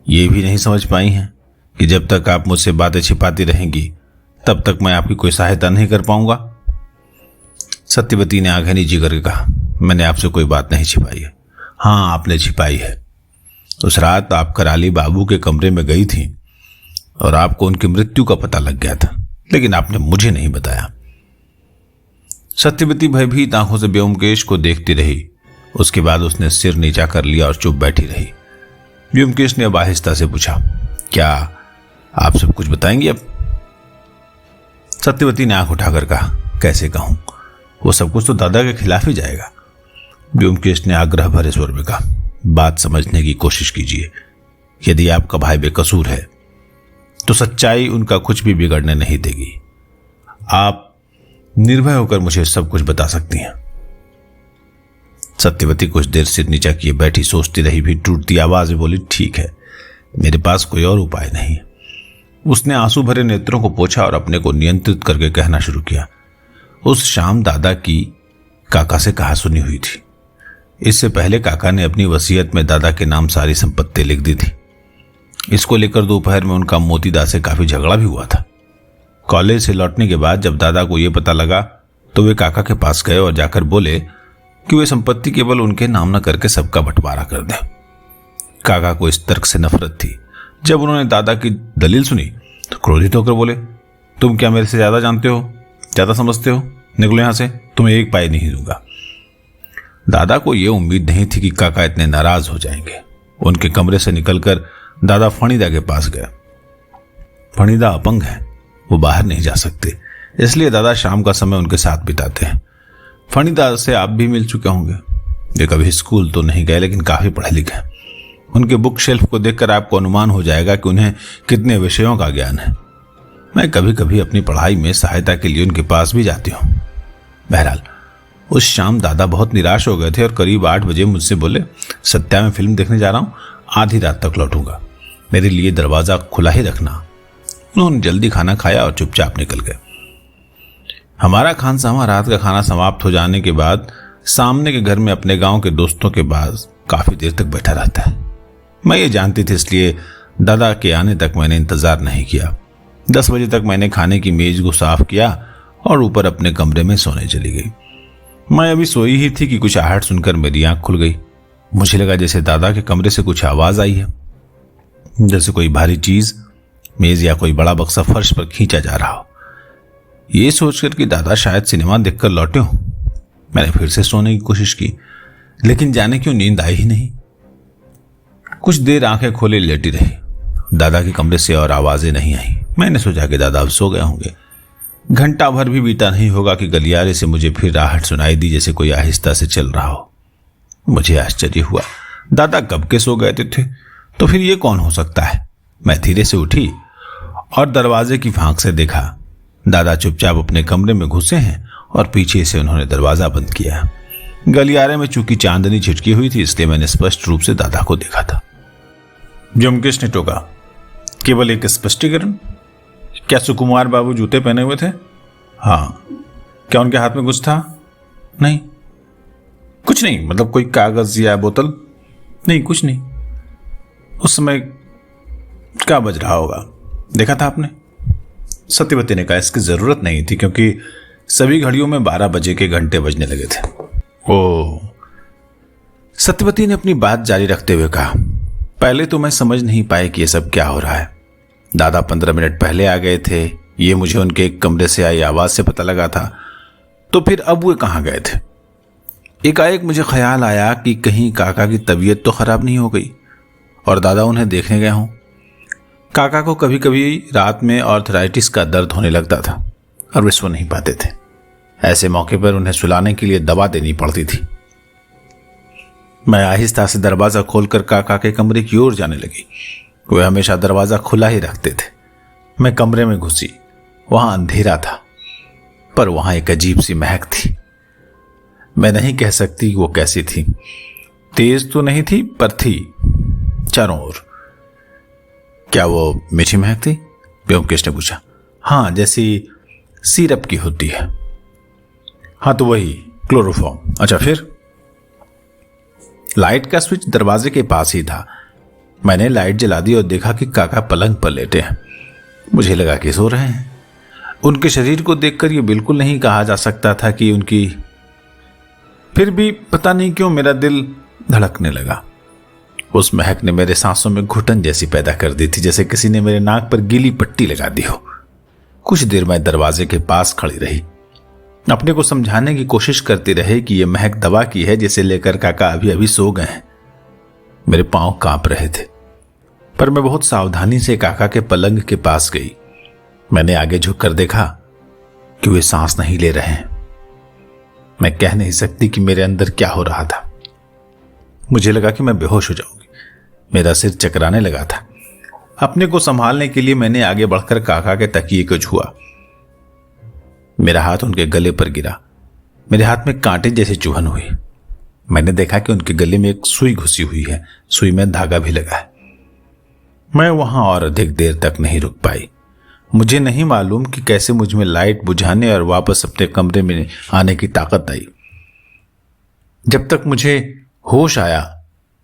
ये भी नहीं समझ पाई हैं कि जब तक आप मुझसे बातें छिपाती रहेंगी तब तक मैं आपकी कोई सहायता नहीं कर पाऊंगा? सत्यवती ने आंखें नीची करके कहा, मैंने आपसे कोई बात नहीं छिपाई है। हाँ, आपने छिपाई है। उस रात आप कराली बाबू के कमरे में गई थी और आपको उनकी मृत्यु का पता लग गया था, लेकिन आपने मुझे नहीं बताया। सत्यवती भयभीत आंखों से व्योमकेश को देखती रही। उसके बाद उसने सिर नीचा कर लिया और चुप बैठी रही। व्योमकेश ने अब आहिस्ता से पूछा, क्या आप सब कुछ बताएंगी अब? सत्यवती ने आंख उठाकर कहा, कैसे कहूं, वो सब कुछ तो दादा के खिलाफ ही जाएगा। व्योमकेश ने आग्रह भरे स्वर में कहा, बात समझने की कोशिश कीजिए। यदि आपका भाई बेकसूर है तो सच्चाई उनका कुछ भी बिगड़ने नहीं देगी। आप निर्भय होकर मुझे सब कुछ बता सकती हैं। सत्यवती कुछ देर सिर नीचा किए बैठी सोचती रही, भी टूटती आवाज में बोली, ठीक है, मेरे पास कोई और उपाय नहीं। उसने आंसू भरे नेत्रों को पोंछा और अपने को नियंत्रित करके कहना शुरू किया, उस शाम दादा की काका से कहा सुनी हुई थी। इससे पहले काका ने अपनी वसीयत में दादा के नाम सारी संपत्ति लिख दी थी। इसको लेकर दोपहर में उनका मोतीदा से काफी झगड़ा भी हुआ था। कॉलेज से लौटने के बाद जब दादा को यह पता लगा तो वे काका के पास गए और जाकर बोले कि वे संपत्ति केवल उनके नाम न करके सबका बंटवारा कर दें। काका को इस तर्क से नफरत थी। जब उन्होंने दादा की दलील सुनी तो क्रोधित होकर बोले, तुम क्या मेरे से ज्यादा जानते हो, ज्यादा समझते हो? निकलो यहां से, तुम्हें एक पाई नहीं दूंगा। दादा को यह उम्मीद नहीं थी कि काका इतने नाराज हो जाएंगे। उनके कमरे से निकलकर दादा फणीदा के पास गया। फणीदा अपंग है, वो बाहर नहीं जा सकते, इसलिए दादा शाम का समय उनके साथ बिताते हैं। फणीदा से आप भी मिल चुके होंगे। वे कभी स्कूल तो नहीं गए, लेकिन काफी पढ़े लिखे हैं। उनके बुक शेल्फ को देखकर आपको अनुमान हो जाएगा कि उन्हें कितने विषयों का ज्ञान है। मैं कभी कभी अपनी पढ़ाई में सहायता के लिए उनके पास भी जाती हूँ। बहरहाल उस शाम दादा बहुत निराश हो गए थे और करीब 8 बजे मुझसे बोले, सत्या में फिल्म देखने जा रहा हूँ, आधी रात तक लौटूंगा, मेरे लिए दरवाजा खुला ही रखना। उन्होंने जल्दी खाना खाया और चुपचाप निकल गए। हमारा खानसामा रात का खाना समाप्त हो जाने के बाद सामने के घर में अपने गांव के दोस्तों के पास काफी देर तक बैठा रहता है। मैं ये जानती थी, इसलिए दादा के आने तक मैंने इंतजार नहीं किया। 10 बजे तक मैंने खाने की मेज को साफ किया और ऊपर अपने कमरे में सोने चली गई। मैं अभी सोई ही थी कि कुछ आहट सुनकर मेरी आंख खुल गई। मुझे लगा जैसे दादा के कमरे से कुछ आवाज आई है, जैसे कोई भारी चीज मेज या कोई बड़ा बक्सा फर्श पर खींचा जा रहा हो। ये सोचकर कि दादा शायद सिनेमा देखकर लौटे हो, मैंने फिर से सोने की कोशिश की, लेकिन जाने क्यों नींद आई ही नहीं। कुछ देर आंखें खोले लेटी रही। दादा के कमरे से और आवाजें नहीं आई। मैंने सोचा कि दादा अब सो गए होंगे। घंटा भर भी बीता नहीं होगा कि गलियारे से मुझे फिर आहट सुनाई दी, जैसे कोई आहिस्ता से चल रहा हो। मुझे आश्चर्य हुआ, दादा कब के सो गए थे तो फिर ये कौन हो सकता है। मैं धीरे से उठी और दरवाजे की फांक से देखा। दादा चुपचाप अपने कमरे में घुसे हैं और पीछे से उन्होंने दरवाजा बंद किया। गलियारे में चूंकि चांदनी छिटकी हुई थी, इसलिए मैंने स्पष्ट रूप से दादा को देखा था। व्योमकेश ने टोका, केवल एक स्पष्टीकरण, क्या सुकुमार बाबू जूते पहने हुए थे? हाँ। क्या उनके हाथ में कुछ था? नहीं। कुछ नहीं, मतलब कोई कागज या बोतल? नहीं, कुछ नहीं। उस समय क्या बज रहा होगा, देखा था आपने? सत्यवती ने कहा, इसकी जरूरत नहीं थी क्योंकि सभी घड़ियों में 12 बजे के घंटे बजने लगे थे। ओह। सत्यवती ने अपनी बात जारी रखते हुए कहा, पहले तो मैं समझ नहीं पाई कि यह सब क्या हो रहा है। दादा 15 मिनट पहले आ गए थे ये मुझे उनके एक कमरे से आई आवाज से पता लगा था। तो फिर अब वे कहाँ गए थे? एकाएक मुझे ख्याल आया कि कहीं काका की तबीयत तो खराब नहीं हो गई और दादा उन्हें देखने गए हों। काका को कभी कभी रात में आर्थराइटिस का दर्द होने लगता था और वे सो नहीं पाते थे। ऐसे मौके पर उन्हें सुलाने के लिए दवा देनी पड़ती थी। मैं आहिस्ता से दरवाजा खोलकर काका के कमरे की ओर जाने लगी। वे हमेशा दरवाजा खुला ही रखते थे। मैं कमरे में घुसी। वहां अंधेरा था, पर वहां एक अजीब सी महक थी। मैं नहीं कह सकती वो कैसी थी। तेज तो नहीं थी, पर थी चारों ओर। क्या वो मीठी महक थी? व्योमकेश ने पूछा। हाँ, जैसी सिरप की होती है। हाँ, तो वही क्लोरोफॉर्म। अच्छा, फिर? लाइट का स्विच दरवाजे के पास ही था। मैंने लाइट जला दी और देखा कि काका पलंग पर लेटे हैं। मुझे लगा कि सो रहे हैं। उनके शरीर को देखकर यह बिल्कुल नहीं कहा जा सकता था कि उनकी। फिर भी पता नहीं क्यों मेरा दिल धड़कने लगा। उस महक ने मेरे सांसों में घुटन जैसी पैदा कर दी थी, जैसे किसी ने मेरे नाक पर गीली पट्टी लगा दी हो। कुछ देर मैं दरवाजे के पास खड़ी रही, अपने को समझाने की कोशिश करती रही कि यह महक दवा की है जिसे लेकर काका अभी अभी सो गए हैं। मेरे पांव कांप रहे थे, पर मैं बहुत सावधानी से काका के पलंग के पास गई। मैंने आगे झुककर देखा कि वे सांस नहीं ले रहे हैं। मैं कह नहीं सकती कि मेरे अंदर क्या हो रहा था। मुझे लगा कि मैं बेहोश हो जाऊंगी। मेरा सिर चकराने लगा था। अपने को संभालने के लिए मैंने आगे बढ़कर काका के तकिए को छुआ। मेरा हाथ उनके गले पर गिरा। मेरे हाथ में कांटे जैसी चुभन हुई। मैंने देखा कि उनके गले में एक सुई घुसी हुई है। सुई में धागा भी लगा है। मैं वहां और अधिक देर तक नहीं रुक पाई। मुझे नहीं मालूम कि कैसे मुझ में लाइट बुझाने और वापस अपने कमरे में आने की ताकत आई। जब तक मुझे होश आया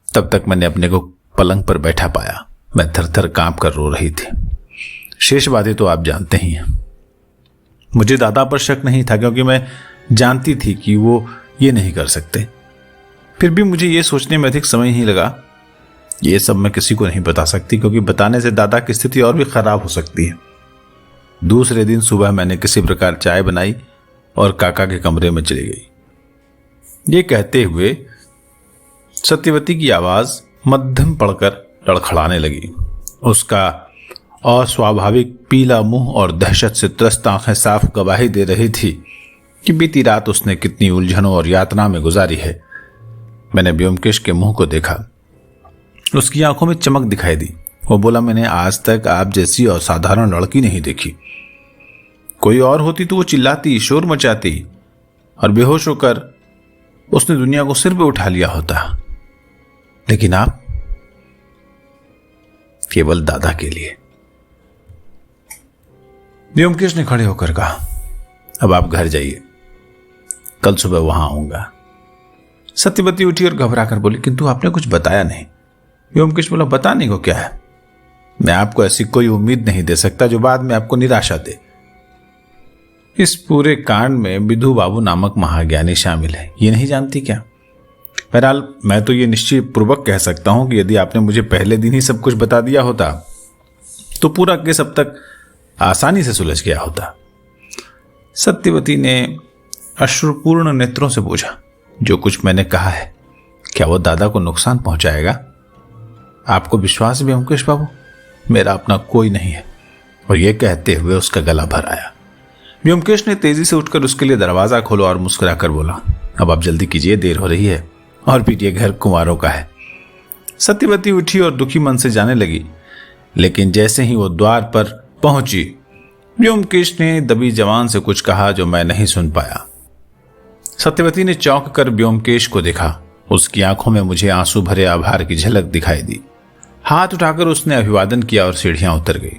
तब तक मैंने अपने को पलंग पर बैठा पाया। मैं थर थर कांप कर रो रही थी। शेष बातें तो आप जानते ही हैं। मुझे दादा पर शक नहीं था, क्योंकि मैं जानती थी कि वो ये नहीं कर सकते। फिर भी मुझे ये सोचने में अधिक समय नहीं लगा। ये सब मैं किसी को नहीं बता सकती, क्योंकि बताने से दादा की स्थिति और भी खराब हो सकती है। दूसरे दिन सुबह मैंने किसी प्रकार चाय बनाई और काका के कमरे में चली गई। ये कहते हुए सत्यवती की आवाज मध्यम पड़कर लड़खड़ाने लगी। उसका अस्वाभाविक पीला मुंह और दहशत से त्रस्त आंखें साफ गवाही दे रही थी कि बीती रात उसने कितनी उलझनों और यातना में गुजारी है। मैंने व्योमकेश के मुंह को देखा। उसकी आंखों में चमक दिखाई दी। वो बोला, मैंने आज तक आप जैसी असाधारण लड़की नहीं देखी। कोई और होती तो वो चिल्लाती, शोर मचाती और बेहोश होकर उसने दुनिया को सिर पे उठा लिया होता, लेकिन आप केवल दादा के लिए। व्योमकेश ने खड़े होकर कहा, अब आप घर जाइए, कल सुबह वहां आऊंगा। सत्यवती उठी और घबराकर बोली, किंतु आपने कुछ बताया नहीं। व्योमकेश बोला, बताने को क्या है? मैं आपको ऐसी कोई उम्मीद नहीं दे सकता जो बाद में आपको निराशा दे। इस पूरे कांड में विधु बाबू नामक महाज्ञानी शामिल है, ये नहीं जानती क्या? बहरहाल मैं तो ये निश्चय पूर्वक कह सकता हूं कि यदि आपने मुझे पहले दिन ही सब कुछ बता दिया होता तो पूरा केस अब तक आसानी से सुलझ गया होता। सत्यवती ने अश्रुपूर्ण नेत्रों से पूछा, जो कुछ मैंने कहा है क्या वो दादा को नुकसान पहुंचाएगा? आपको विश्वास है व्योमकेश बाबू, मेरा अपना कोई नहीं है। और यह कहते हुए उसका गला भर आया। व्योमकेश ने तेजी से उठकर उसके लिए दरवाजा खोला और मुस्कुराकर बोला, अब आप जल्दी कीजिए, देर हो रही है, और फिर ये घर कुंवारों का है। सत्यवती उठी और दुखी मन से जाने लगी, लेकिन जैसे ही वो द्वार पर पहुंची व्योमकेश ने दबी जबान से कुछ कहा जो मैं नहीं सुन पाया। सत्यवती ने चौंक कर व्योमकेश को देखा। उसकी आंखों में मुझे आंसू भरे आभार की झलक दिखाई दी। हाथ उठाकर उसने अभिवादन किया और सीढ़ियां उतर गई।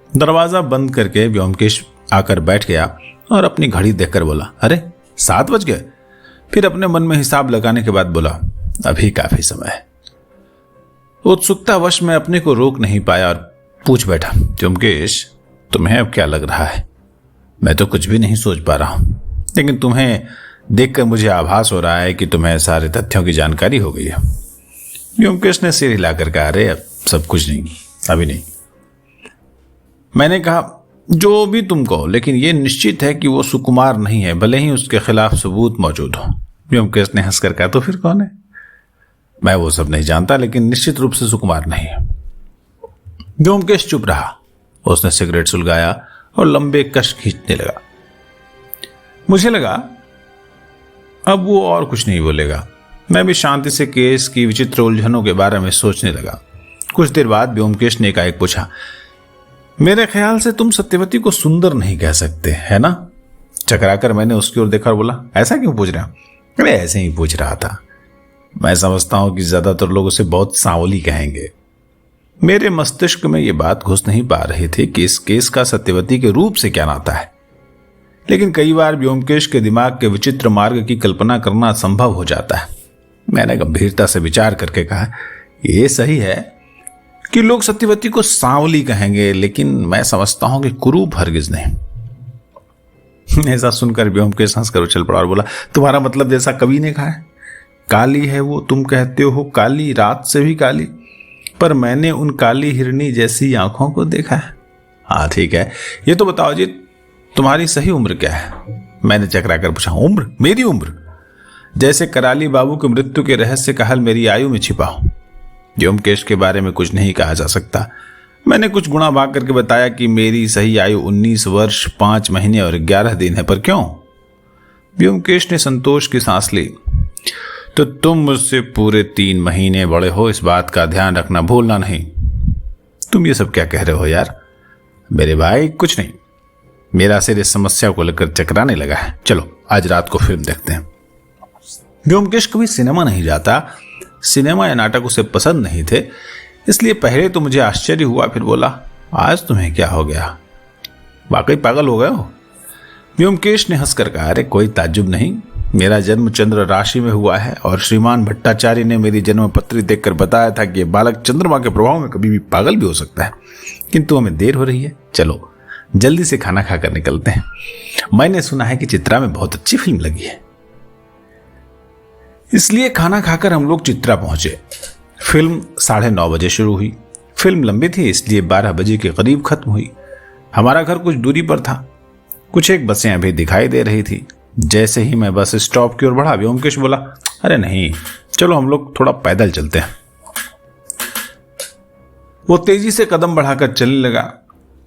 दरवाजा बंद करके व्योमकेश आकर बैठ गया और अपनी घड़ी देखकर बोला, अरे 7 बज गए। फिर अपने मन में हिसाब लगाने के बाद बोला, अभी काफी समय है। उत्सुकतावश मैं अपने को रोक नहीं पाया और पूछ बैठा, व्योमकेश तुम्हें अब क्या लग रहा है? मैं तो कुछ भी नहीं सोच पा रहा हूं, लेकिन तुम्हें देखकर मुझे आभास हो रहा है कि तुम्हें सारे तथ्यों की जानकारी हो गई है। व्योमकेश ने सिर हिलाकर कहा, अरे अब सब कुछ नहीं, अभी नहीं। मैंने कहा, जो भी तुम कहो, लेकिन यह निश्चित है कि वो सुकुमार नहीं है, भले ही उसके खिलाफ सबूत मौजूद हो। व्योमकेश ने हंसकर कहा, तो फिर कौन है? मैं वो सब नहीं जानता, लेकिन निश्चित रूप से सुकुमार नहीं है। व्योमकेश चुप रहा। उसने सिगरेट सुलगाया और लंबे कश खींचने लगा। मुझे लगा अब वो और कुछ नहीं बोलेगा। मैं भी शांति से केस की विचित्र उलझनों के बारे में सोचने लगा। कुछ देर बाद व्योमकेश ने एकाएक पूछा, मेरे ख्याल से तुम सत्यवती को सुंदर नहीं कह सकते, है ना? चकराकर मैंने उसकी ओर देखा और बोला, ऐसा क्यों पूछ रहे हो? अरे ऐसे ही पूछ रहा था। मैं समझता हूं कि ज्यादातर लोग उसे बहुत सांवली कहेंगे। मेरे मस्तिष्क में यह बात घुस नहीं पा रही थी कि इस केस का सत्यवती के रूप से क्या नाता है, लेकिन कई बार व्योमकेश के दिमाग के विचित्र मार्ग की कल्पना करना संभव हो जाता है। मैंने गंभीरता से विचार करके कहा, यह सही है कि लोग सत्यवती को सांवली कहेंगे, लेकिन मैं समझता हूं कि कुरूप हरगिज नहीं। ऐसा सुनकर व्योमकेश हंसकर उछल पड़ा और बोला, तुम्हारा मतलब जैसा कवि ने कहा है, काली है वो, तुम कहते हो काली, रात से भी काली, पर मैंने उन काली हिरनी जैसी आंखों को देखा है। हाँ ठीक है, ये तो बताओ जी, तुम्हारी सही उम्र क्या है? मैंने चकराकर पूछा। उम्र? मेरी उम्र? जैसे कराली बाबू के मृत्यु के रहस्य का हल मेरी आयु में छिपा हो। व्योमकेश के बारे में कुछ नहीं कहा जा सकता। मैंने कुछ गुणा भाग करके बताया कि मेरी सही आयु 19 वर्ष 5 महीने और 11 दिन है। पर क्यों? व्योमकेश ने संतोष की सांस ली। तो तुम मुझसे पूरे 3 महीने बड़े हो, इस बात का ध्यान रखना भूलना नहीं। तुम ये सब क्या कह रहे हो यार? मेरे भाई कुछ नहीं, मेरा सिर इस समस्या को लेकर चकराने लगा है। चलो आज रात को फिल्म देखते हैं। व्योमकेश कभी सिनेमा नहीं जाता, सिनेमा या नाटक उसे पसंद नहीं थे, इसलिए पहले तो मुझे आश्चर्य हुआ, फिर बोला, आज तुम्हें क्या हो गया? वाकई पागल हो गए हो? व्योमकेश ने हंसकर कहा, अरे कोई ताज्जुब नहीं, मेरा जन्म चंद्र राशि में हुआ है और श्रीमान भट्टाचार्य ने मेरी जन्म पत्री देखकर बताया था कि ये बालक चंद्रमा के प्रभाव में कभी भी पागल भी हो सकता है। किंतु हमें देर हो रही है, चलो जल्दी से खाना खाकर निकलते हैं। मैंने सुना है कि चित्रा में बहुत अच्छी फिल्म लगी है। इसलिए खाना खाकर हम लोग चित्रा पहुंचे। फिल्म 9:30 बजे शुरू हुई। फिल्म लंबी थी, इसलिए 12 बजे के करीब खत्म हुई। हमारा घर कुछ दूरी पर था। कुछ एक बसें अभी दिखाई दे रही थी। जैसे ही मैं बस स्टॉप की ओर बढ़ा, व्योमकेश बोला, अरे नहीं, चलो हम लोग थोड़ा पैदल चलते हैं। वो तेजी से कदम बढ़ाकर चलने लगा।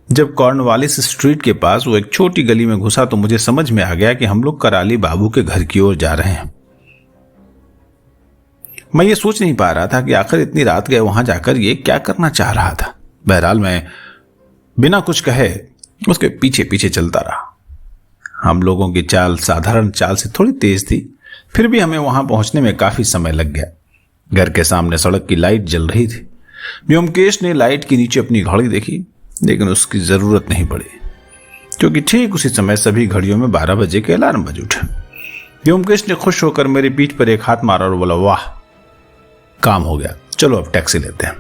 जब कॉर्नवालिस स्ट्रीट के पास वो एक छोटी गली में घुसा तो मुझे समझ में आ गया कि हम लोग कराली बाबू के घर की ओर जा रहे हैं। मैं ये सोच नहीं पा रहा था कि आखिर इतनी रात गए वहां जाकर ये क्या करना चाह रहा था। बहरहाल मैं बिना कुछ कहे उसके पीछे पीछे चलता रहा। हम लोगों की चाल साधारण चाल से थोड़ी तेज थी, फिर भी हमें वहां पहुंचने में काफी समय लग गया। घर के सामने सड़क की लाइट जल रही थी। व्योमकेश ने लाइट के नीचे अपनी घड़ी देखी, लेकिन उसकी जरूरत नहीं पड़ी, क्योंकि ठीक उसी समय सभी घड़ियों में 12 बजे के अलार्म बज उठे। व्योमकेश ने खुश होकर मेरी पीठ पर एक हाथ मारा और बोला, वाह, काम हो गया, चलो अब टैक्सी लेते हैं।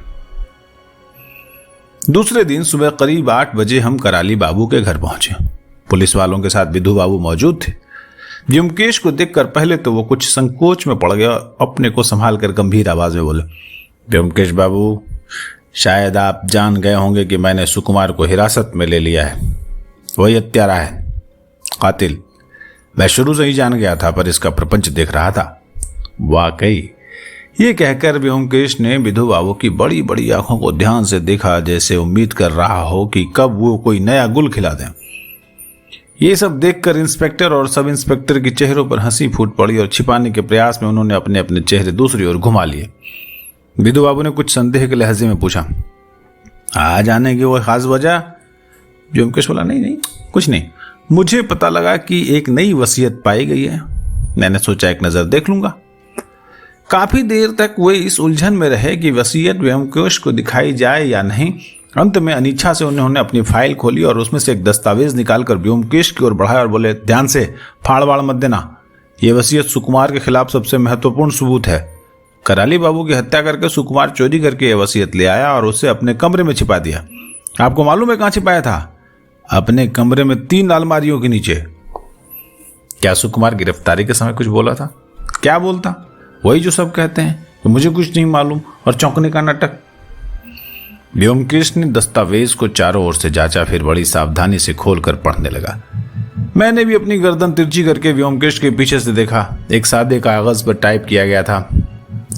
दूसरे दिन सुबह करीब 8 बजे हम कराली बाबू के घर पहुंचे। पुलिस वालों के साथ विधु बाबू मौजूद थे। व्योमकेश को देखकर पहले तो वो कुछ संकोच में पड़ गया, अपने को संभाल कर गंभीर आवाज में बोले, व्योमकेश बाबू, शायद आप जान गए होंगे कि मैंने सुकुमार को हिरासत में ले लिया है। वही हत्यारा है, कातिल। मैं शुरू से ही जान गया था, पर इसका प्रपंच देख रहा था। वाकई? ये कहकर व्योमकेश ने विधु बाबू की बड़ी बड़ी आंखों को ध्यान से देखा, जैसे उम्मीद कर रहा हो कि कब वो कोई नया गुल खिला दें। ये सब देखकर इंस्पेक्टर और सब इंस्पेक्टर के चेहरों पर हंसी फूट पड़ी और छिपाने के प्रयास में उन्होंने अपने अपने चेहरे दूसरी ओर घुमा लिए। विधु बाबू ने कुछ संदेह के लहजे में पूछा, आ जाने की वो खास वजह? व्योमकेश बोला, नहीं कुछ नहीं, मुझे पता लगा कि एक नई वसीयत पाई गई है। मैंने सोचा एक नजर देख लूंगा। काफी देर तक वे इस उलझन में रहे कि वसीयत व्योमकेश को दिखाई जाए या नहीं। अंत में अनिच्छा से उन्होंने अपनी फाइल खोली और उसमें से एक दस्तावेज निकालकर व्योमकेश की ओर बढ़ाया और बोले, ध्यान से, फाड़ मत देना। यह वसीयत सुकुमार के खिलाफ सबसे महत्वपूर्ण सबूत है। कराली बाबू की हत्या करके सुकुमार चोरी करके यह वसीयत ले आया और उसे अपने कमरे में छिपा दिया। आपको मालूम है कहां छिपाया था? अपने कमरे में 3 अलमारियों के नीचे। क्या सुकुमार गिरफ्तारी के समय कुछ बोला था? क्या बोलता? वही जो सब कहते हैं कि मुझे कुछ नहीं मालूम और चौंकने का नाटक। व्योमकेश ने दस्तावेज को चारों ओर से जांचा, फिर बड़ी सावधानी से खोलकर पढ़ने लगा। मैंने भी अपनी गर्दन तिरछी करके व्योमकेश के पीछे से देखा। एक सादे कागज पर टाइप किया गया था,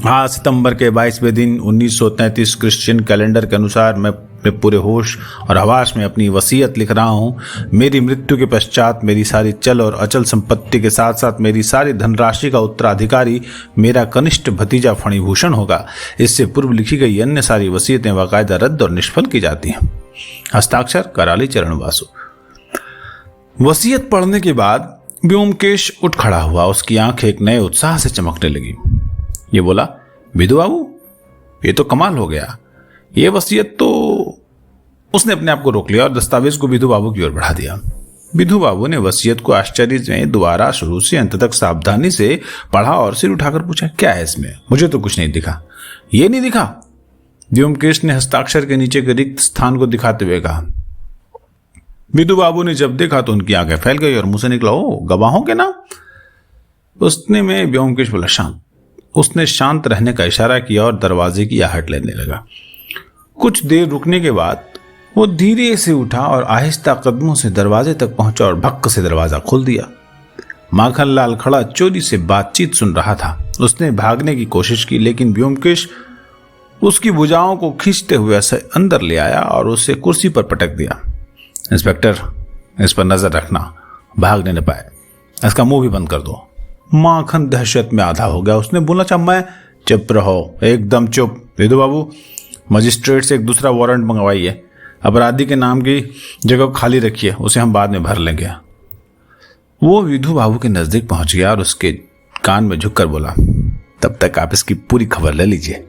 हाँ, सितंबर के 22वें दिन 1933 क्रिश्चियन कैलेंडर के अनुसार मैं पूरे होश और हवास में अपनी वसीयत लिख रहा हूँ। मेरी मृत्यु के पश्चात मेरी सारी चल और अचल संपत्ति के साथ साथ मेरी सारी धनराशि का उत्तराधिकारी मेरा कनिष्ठ भतीजा फणिभूषण होगा। इससे पूर्व लिखी गई अन्य सारी वसीयतें बाकायदा रद्द और निष्फल की जाती हैं। हस्ताक्षर कराली चरण वासु। वसीयत पढ़ने के बाद व्योमकेश उठ खड़ा हुआ। उसकी आंखें एक नए उत्साह से चमकने लगी। ये बोला, विधु बाबू, ये तो कमाल हो गया। ये वसीयत तो। उसने अपने आप को रोक लिया और दस्तावेज को विधु बाबू की ओर बढ़ा दिया। विधु बाबू ने वसीयत को आश्चर्य में दोबारा शुरू से अंत तक सावधानी से पढ़ा और सिर उठाकर पूछा, क्या है इसमें? मुझे तो कुछ नहीं दिखा। ये नहीं दिखा? व्योमकेश ने हस्ताक्षर के नीचे के रिक्त स्थान को दिखाते हुए कहा। विधु बाबू ने जब देखा तो उनकी आंखें फैल गई और मुंह से निकला, ओ, गवाहों के नाम? उसने में व्योमकेश बोला, शांत। उसने शांत रहने का इशारा किया और दरवाजे की आहट लेने लगा। कुछ देर रुकने के बाद वो धीरे से उठा और आहिस्ता कदमों से दरवाजे तक पहुंचा और भक्क से दरवाजा खोल दिया। माखनलाल खड़ा चोरी से बातचीत सुन रहा था। उसने भागने की कोशिश की, लेकिन व्योमकेश उसकी भुजाओं को खींचते हुए अंदर ले आया और उसे कुर्सी पर पटक दिया। इंस्पेक्टर, इस पर नजर रखना, भागने न पाए। इसका मुंह भी बंद कर दो। माखन दहशत में आधा हो गया। उसने बोला, अच्छा मैं? चुप रहो, एकदम चुप। विधु बाबू, मजिस्ट्रेट से एक दूसरा वारंट मंगवाइए। अपराधी के नाम की जगह खाली रखिए, उसे हम बाद में भर लेंगे। वो विधु बाबू के नजदीक पहुंच गया और उसके कान में झुककर बोला, तब तक आप इसकी पूरी खबर ले लीजिए।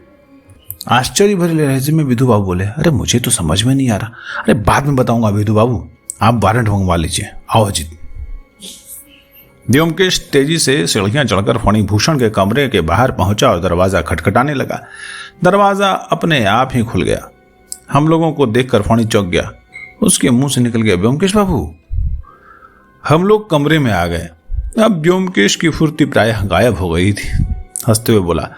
आश्चर्य भरे लहजे में विधु बाबू बोले, अरे मुझे तो समझ में नहीं आ रहा। अरे बाद में बताऊंगा विधु बाबू, आप वारंट मंगवा लीजिए। आओ अजित। व्योमकेश तेजी से सीढ़ियां चढ़कर फणिभूषण के कमरे के बाहर पहुंचा और दरवाजा खटखटाने लगा। दरवाजा अपने आप ही खुल गया। हम लोगों को देखकर फणी चौंक गया। उसके मुंह से निकल गया, व्योमकेश बाबू। हम लोग कमरे में आ गए। अब व्योमकेश की फुर्ती प्रायः गायब हो गई थी। हंसते हुए बोला,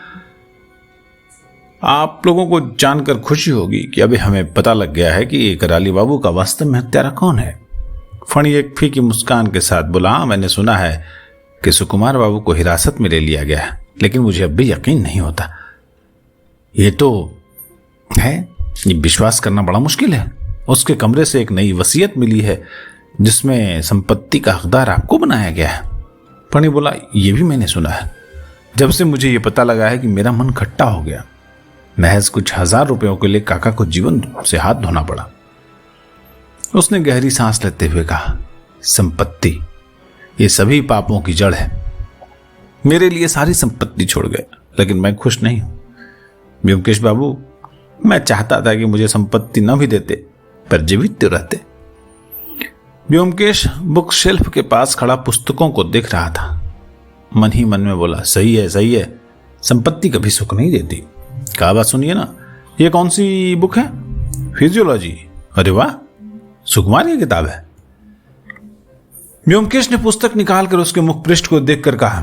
आप लोगों को जानकर खुशी होगी कि अभी हमें पता लग गया है कि कराली बाबू का वास्तव में हत्यारा कौन है। फणी एक फीकी मुस्कान के साथ बोला, हाँ, मैंने सुना है कि सुकुमार बाबू को हिरासत में ले लिया गया है, लेकिन मुझे अब भी यकीन नहीं होता। ये तो है, ये विश्वास करना बड़ा मुश्किल है। उसके कमरे से एक नई वसीयत मिली है जिसमें संपत्ति का हकदार आपको बनाया गया है। फणी बोला, ये भी मैंने सुना है। जब से मुझे ये पता लगा है कि मेरा मन खट्टा हो गया। महज कुछ 1000 रुपयों के लिए काका को जीवन से हाथ धोना पड़ा। उसने गहरी सांस लेते हुए कहा, संपत्ति ये सभी पापों की जड़ है। मेरे लिए सारी संपत्ति छोड़ गए, लेकिन मैं खुश नहीं हूं। व्योमकेश बाबू, मैं चाहता था कि मुझे संपत्ति न भी देते, पर जीवित तो रहते। व्योमकेश बुक शेल्फ के पास खड़ा पुस्तकों को देख रहा था। मन ही मन में बोला, सही है, सही है, संपत्ति कभी सुख नहीं देती। कहा बात सुनिए ना, ये कौन सी बुक है? फिजियोलॉजी। अरे वाह, सुकुमार की किताब है। व्योमकेश ने पुस्तक निकालकर उसके मुख पृष्ठ को देखकर कहा।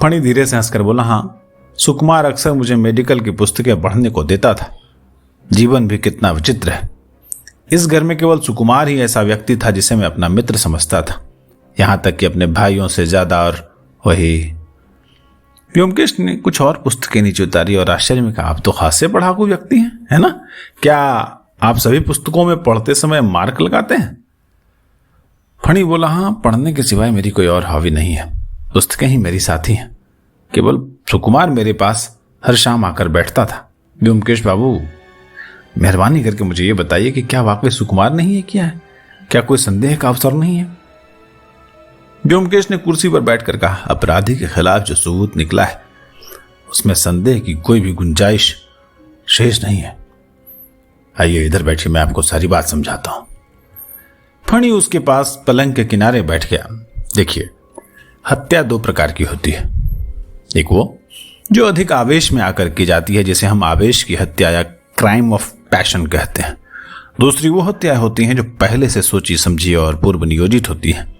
फणी धीरे से हंसकर बोला, हाँ, सुकुमार अक्सर मुझे मेडिकल की पुस्तकें पढ़ने को देता था। जीवन भी कितना विचित्र है। इस घर में केवल सुकुमार ही ऐसा व्यक्ति था जिसे मैं अपना मित्र समझता था, यहां तक कि अपने भाइयों से ज्यादा। और वही। व्योमकेश ने कुछ और पुस्तकें नीचे उतारी और आश्चर्य में कहा, आप तो खासे पढ़ाकू व्यक्ति हैं, है ना? क्या आप सभी पुस्तकों में पढ़ते समय मार्क लगाते हैं? फणी बोला, हाँ, पढ़ने के सिवाय मेरी कोई और हॉबी नहीं है। पुस्तकें ही मेरी साथी हैं। केवल सुकुमार मेरे पास हर शाम आकर बैठता था। व्योमकेश बाबू, मेहरबानी करके मुझे यह बताइए कि क्या वाकई सुकुमार नहीं है? क्या है? क्या कोई संदेह का अवसर नहीं है? व्योमकेश ने कुर्सी पर बैठकर कहा, अपराधी के खिलाफ जो सबूत निकला है उसमें संदेह की कोई भी गुंजाइश शेष नहीं है। आइए इधर बैठिए, मैं आपको सारी बात समझाता हूं। फणी उसके पास पलंग के किनारे बैठ गया। देखिए, हत्या 2 प्रकार की होती है। एक वो जो अधिक आवेश में आकर की जाती है, जिसे हम आवेश की हत्या या क्राइम ऑफ पैशन कहते हैं। दूसरी वो हत्या होती हैं जो पहले से सोची समझी और पूर्व नियोजित होती हैं।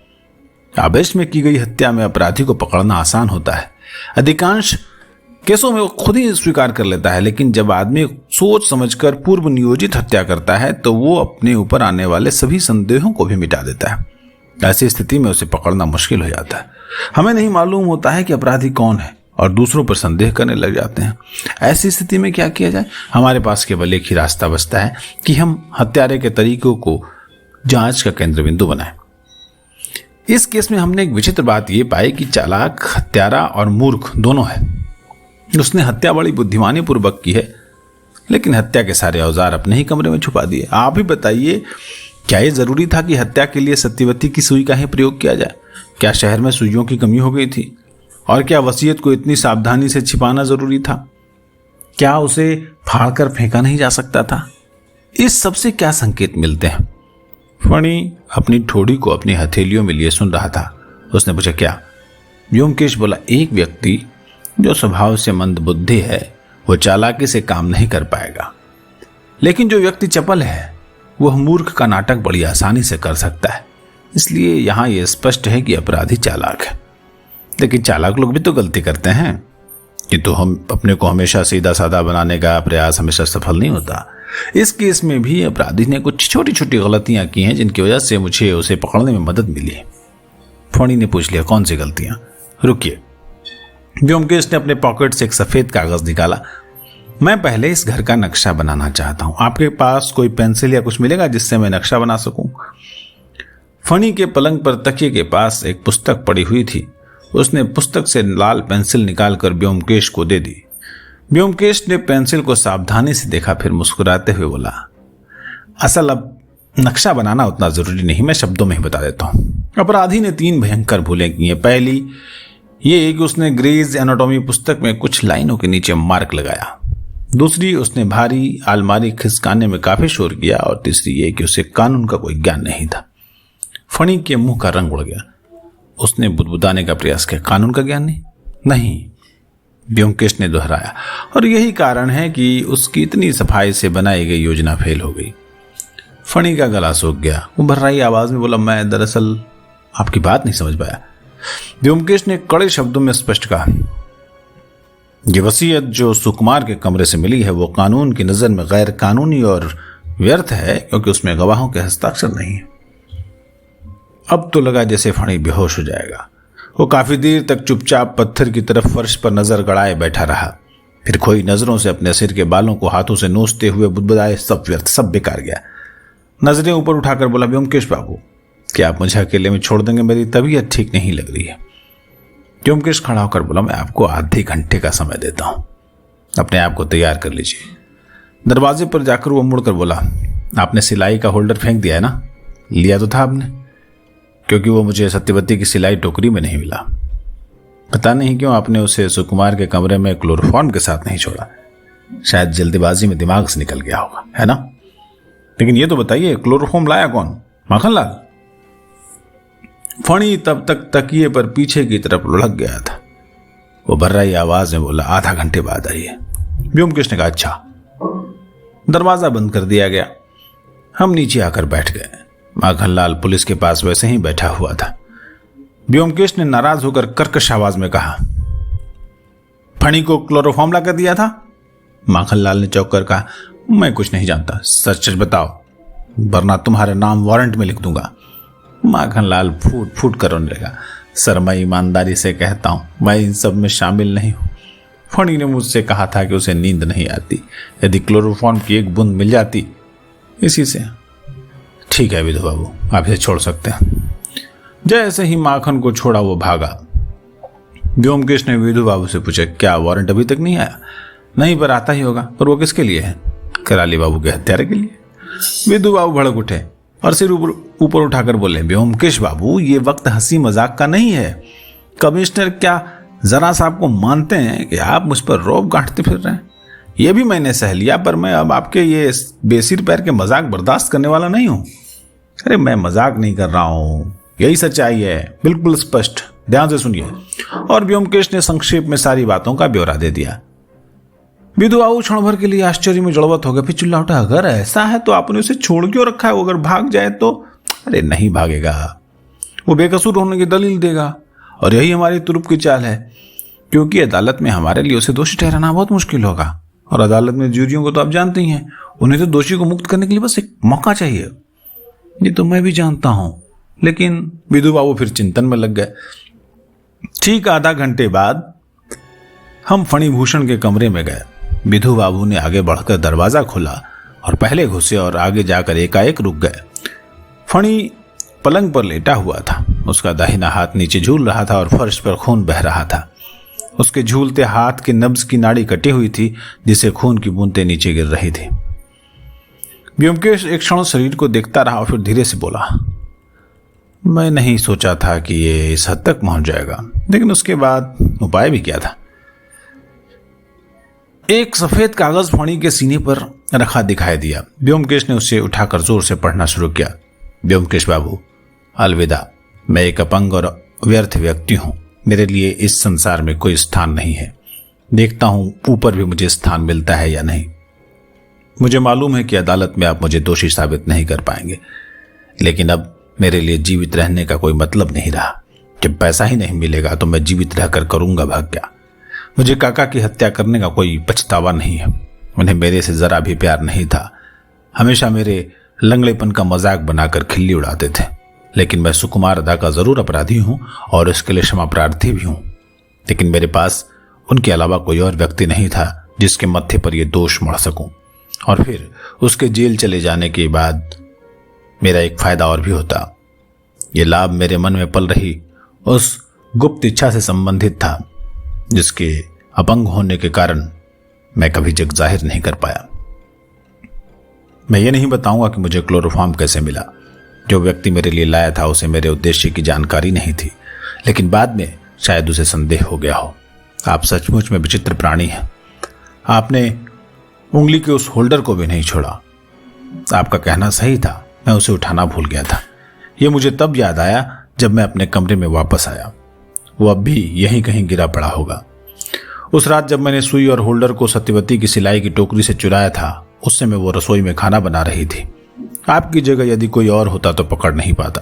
आवेश में की गई हत्या में अपराधी को पकड़ना आसान होता है। अधिकांश केसों में वो खुद ही स्वीकार कर लेता है, लेकिन जब आदमी सोच समझकर पूर्व नियोजित हत्या करता है तो वो अपने ऊपर आने वाले सभी संदेहों को भी मिटा देता है। ऐसी स्थिति में उसे पकड़ना मुश्किल हो जाता है। हमें नहीं मालूम होता है कि अपराधी कौन है और दूसरों पर संदेह करने लग जाते हैं। ऐसी स्थिति में क्या किया जाए? हमारे पास केवल एक ही रास्ता बचता है कि हम हत्यारे के तरीकों को जांच का केंद्र बिंदु बनाएं। इस केस में हमने एक विचित्र बात यह पाई कि चालाक, हत्यारा और मूर्ख दोनों है। उसने हत्या बड़ी बुद्धिमानी पूर्वक की है, लेकिन हत्या के सारे औजार अपने ही कमरे में छुपा दिए। आप ही बताइए, क्या यह जरूरी था कि हत्या के लिए सत्यवती की सुई का ही प्रयोग किया जाए? क्या शहर में सुइयों की कमी हो गई थी? और क्या वसीयत को इतनी सावधानी से छिपाना जरूरी था? क्या उसे फाड़कर फेंका नहीं जा सकता था? इस सब से क्या संकेत मिलते हैं? फणी अपनी ठोड़ी को अपनी हथेलियों में लिए सुन रहा था। उसने पूछा, क्या? व्योमकेश बोला, एक व्यक्ति जो स्वभाव से मंदबुद्धि है वो चालाकी से काम नहीं कर पाएगा, लेकिन जो व्यक्ति चपल है वह मूर्ख का नाटक बड़ी आसानी से कर सकता है। इसलिए यहां यह स्पष्ट है कि अपराधी चालाक है। लेकिन चालाक लोग भी तो गलती करते हैं, किंतु हम अपने को हमेशा सीधा साधा बनाने का प्रयास हमेशा सफल नहीं होता। इस केस में भी अपराधी ने कुछ छोटी छोटी गलतियां की हैं जिनकी वजह से मुझे उसे पकड़ने में मदद मिली। फणी ने पूछ लिया, कौन सी गलतियां? रुकिए। व्योमकेश ने अपने पॉकेट से एक सफेद कागज निकाला। मैं पहले इस घर का नक्शा बनाना चाहता हूं। आपके पास कोई पेंसिल या कुछ मिलेगा जिससे मैं नक्शा बना सकूं? फणी के पलंग पर तकिए के पास एक पुस्तक पड़ी हुई थी। उसने पुस्तक से लाल पेंसिल निकालकर व्योमकेश को दे दी। व्योमकेश ने पेंसिल को सावधानी से देखा, फिर मुस्कुराते हुए बोला, असल अब नक्शा बनाना उतना जरूरी नहीं, मैं शब्दों में ही बता देता हूं। अपराधी ने 3 भयंकर भूलें की हैं। पहली ये कि उसने ग्रेज एनाटॉमी पुस्तक में कुछ लाइनों के नीचे मार्क लगाया। दूसरी, उसने भारी अलमारी खिसकाने में काफी शोर किया। और तीसरी ये कि उसे कानून का कोई ज्ञान नहीं था। फणी के मुंह का रंग उड़ गया। उसने बुदबुदाने का प्रयास किया, कानून का ज्ञान नहीं, व्योमकेश ने दोहराया। और यही कारण है कि उसकी इतनी सफाई से बनाई गई योजना फेल हो गई। फणी का गला सूख गया। वो भर्राई आवाज में बोला, मैं दरअसल आपकी बात नहीं समझ पाया। व्योमकेश ने कड़े शब्दों में स्पष्ट कहा, ये वसीयत जो सुकुमार के कमरे से मिली है वो कानून की नजर में गैर कानूनी और व्यर्थ है, क्योंकि उसमें गवाहों के हस्ताक्षर नहीं है। अब तो लगा जैसे फणी बेहोश हो जाएगा। वो काफी देर तक चुपचाप पत्थर की तरफ फर्श पर नजर गड़ाए बैठा रहा। फिर खोई नजरों से अपने सिर के बालों को हाथों से नोचते हुए बुदबुदाए, सब व्यर्थ, सब बेकार गया। नजरें ऊपर उठाकर बोला, व्योमकेश बाबू, क्या आप मुझे अकेले में छोड़ देंगे? मेरी तबीयत ठीक नहीं लग रही है। व्योमकेश खड़ा होकर बोला, मैं आपको आधे घंटे का समय देता हूं, अपने आप को तैयार कर लीजिए। दरवाजे पर जाकर वो मुड़कर बोला, आपने सिलाई का होल्डर फेंक दिया है ना? लिया तो था आपने, क्योंकि वो मुझे सत्यवती की सिलाई टोकरी में नहीं मिला। पता नहीं क्यों आपने उसे सुकुमार के कमरे में क्लोरोफॉर्म के साथ नहीं छोड़ा। शायद जल्दबाजी में दिमाग से निकल गया होगा, है ना? लेकिन ये तो बताइए, क्लोरोफॉर्म लाया कौन? माखनलाल? फणी तब तक तकिए पर पीछे की तरफ लुढ़क गया था। वो भर्राई आवाज में बोला, आधा घंटे बाद आइए। व्योमकेश ने कहा, अच्छा। दरवाजा बंद कर दिया गया। हम नीचे आकर बैठ गए। माखनलाल पुलिस के पास वैसे ही बैठा हुआ था। व्योमकेश ने नाराज होकर कर्कश आवाज में कहा, फणी को क्लोरोफॉर्म ला कर दिया था? माखनलाल ने चौंक कर कहा, मैं कुछ नहीं जानता, सच सच बताओ, वरना तुम्हारे नाम वारंट में लिख दूंगा। माखनलाल फूट फूट कर रोने लगा। सर, मैं ईमानदारी से कहता हूं, मैं इन सब में शामिल नहीं हूं। फणी ने मुझसे कहा था कि उसे नींद नहीं आती, यदि क्लोरोफॉर्म की एक बूंद मिल जाती, इसी से। ठीक है विधु बाबू, आप इसे छोड़ सकते हैं। जैसे ही माखन को छोड़ा वो भागा। व्योमकेश ने विधु बाबू से पूछा, क्या वारंट अभी तक नहीं आया? नहीं, पर आता ही होगा। पर वो किसके लिए है? कराली बाबू के हत्यारे के लिए। विधु बाबू भड़क उठे और सिर ऊपर उठाकर बोले, व्योमकेश बाबू, ये वक्त हंसी मजाक का नहीं है। कमिश्नर क्या जरा सा आपको मानते हैं कि आप मुझ पर रौब गांठते फिर रहे हैं? ये भी मैंने सह लिया, पर मैं अब आपके ये बेसिर पैर के मजाक बर्दाश्त करने वाला नहीं हूं। अरे मैं मजाक नहीं कर रहा हूं, यही सच्चाई है, बिल्कुल स्पष्ट, ध्यान से सुनिए। और व्योमकेश ने संक्षेप में सारी बातों का ब्यौरा दे दिया। विधु बाबू क्षण भर के लिए आश्चर्य में जड़वत हो गए। फिर चिल्ला उठा, अगर ऐसा है तो आपने उसे छोड़ क्यों रखा है? वो अगर भाग जाए तो? अरे नहीं भागेगा, वो बेकसूर होने की दलील देगा, और यही हमारी तुरुप की चाल है। क्योंकि अदालत में हमारे लिए उसे दोषी ठहराना बहुत मुश्किल होगा। और अदालत में ज्यूरियों को तो आप जानते ही हैं, उन्हें तो दोषी को मुक्त करने के लिए बस एक मौका चाहिए। ये तो मैं भी जानता हूं, लेकिन विधु बाबू फिर चिंतन में लग गए। ठीक आधा घंटे बाद हम फणिभूषण के कमरे में गए। विधु बाबू ने आगे बढ़कर दरवाजा खोला और पहले घुसे और आगे जाकर एकाएक रुक गए। फणी पलंग पर लेटा हुआ था। उसका दाहिना हाथ नीचे झूल रहा था और फर्श पर खून बह रहा था। उसके झूलते हाथ के नब्ज की नाड़ी कटी हुई थी, जिसे खून की बूंदें नीचे गिर रही थी। व्योमकेश एक क्षण शरीर को देखता रहा और फिर धीरे से बोला, मैं नहीं सोचा था कि ये इस हद तक पहुंच जाएगा, लेकिन उसके बाद उपाय भी क्या था। एक सफेद कागज फणी के सीने पर रखा दिखाई दिया। व्योमकेश ने उसे उठाकर जोर से पढ़ना शुरू किया। व्योमकेश बाबू, अलविदा। मैं एक अपंग और व्यर्थ व्यक्ति हूं। मेरे लिए इस संसार में कोई स्थान नहीं है। देखता हूं ऊपर भी मुझे स्थान मिलता है या नहीं। मुझे मालूम है कि अदालत में आप मुझे दोषी साबित नहीं कर पाएंगे, लेकिन अब मेरे लिए जीवित रहने का कोई मतलब नहीं रहा। जब पैसा ही नहीं मिलेगा तो मैं जीवित रहकर करूंगा भाग क्या। मुझे काका की हत्या करने का कोई पछतावा नहीं है। उन्हें मेरे से जरा भी प्यार नहीं था। हमेशा मेरे लंगड़ेपन का मजाक बनाकर खिल्ली उड़ाते थे। लेकिन मैं सुकुमार अदा का जरूर अपराधी हूं और इसके लिए क्षमा प्रार्थी भी हूं, लेकिन मेरे पास उनके अलावा कोई और व्यक्ति नहीं था जिसके मत्थे पर यह दोष मढ़ सकूं। और फिर उसके जेल चले जाने के बाद मेरा एक फायदा और भी होता। यह लाभ मेरे मन में पल रही उस गुप्त इच्छा से संबंधित था, जिसके अपंग होने के कारण मैं कभी जग जाहिर नहीं कर पाया। मैं ये नहीं बताऊंगा कि मुझे क्लोरोफॉर्म कैसे मिला। जो व्यक्ति मेरे लिए लाया था उसे मेरे उद्देश्य की जानकारी नहीं थी, लेकिन बाद में शायद उसे संदेह हो गया हो। आप सचमुच में विचित्र प्राणी हैं। आपने उंगली के उस होल्डर को भी नहीं छोड़ा। आपका कहना सही था, मैं उसे उठाना भूल गया था। यह मुझे तब याद आया जब मैं अपने कमरे में वापस आया। वो अब भी यहीं कहीं गिरा पड़ा होगा। उस रात जब मैंने सुई और होल्डर को सत्यवती की सिलाई की टोकरी से चुराया था, उस समय वो रसोई में खाना बना रही थी। आपकी जगह यदि कोई और होता तो पकड़ नहीं पाता,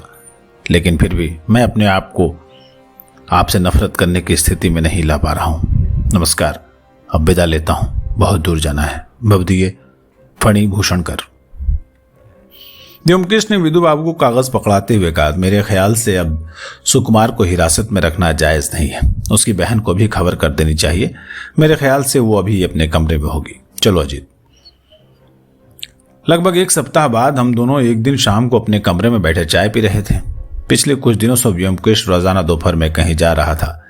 लेकिन फिर भी मैं अपने आप को आपसे नफरत करने की स्थिति में नहीं ला पा रहा हूं। नमस्कार, अब विदा लेता हूं, बहुत दूर जाना है। भवदीय फणिभूषणकर। व्योमकेश ने विधु बाबू को कागज पकड़ाते हुए कहा, मेरे ख्याल से अब सुकुमार को हिरासत में रखना जायज नहीं है। उसकी बहन को भी खबर कर देनी चाहिए। मेरे ख्याल से वो अभी अपने कमरे में होगी। चलो अजीत। लगभग एक सप्ताह बाद हम दोनों एक दिन शाम को अपने कमरे में बैठे चाय पी रहे थे। पिछले कुछ दिनों से व्योमकेश रोजाना दोपहर में कहीं जा रहा था।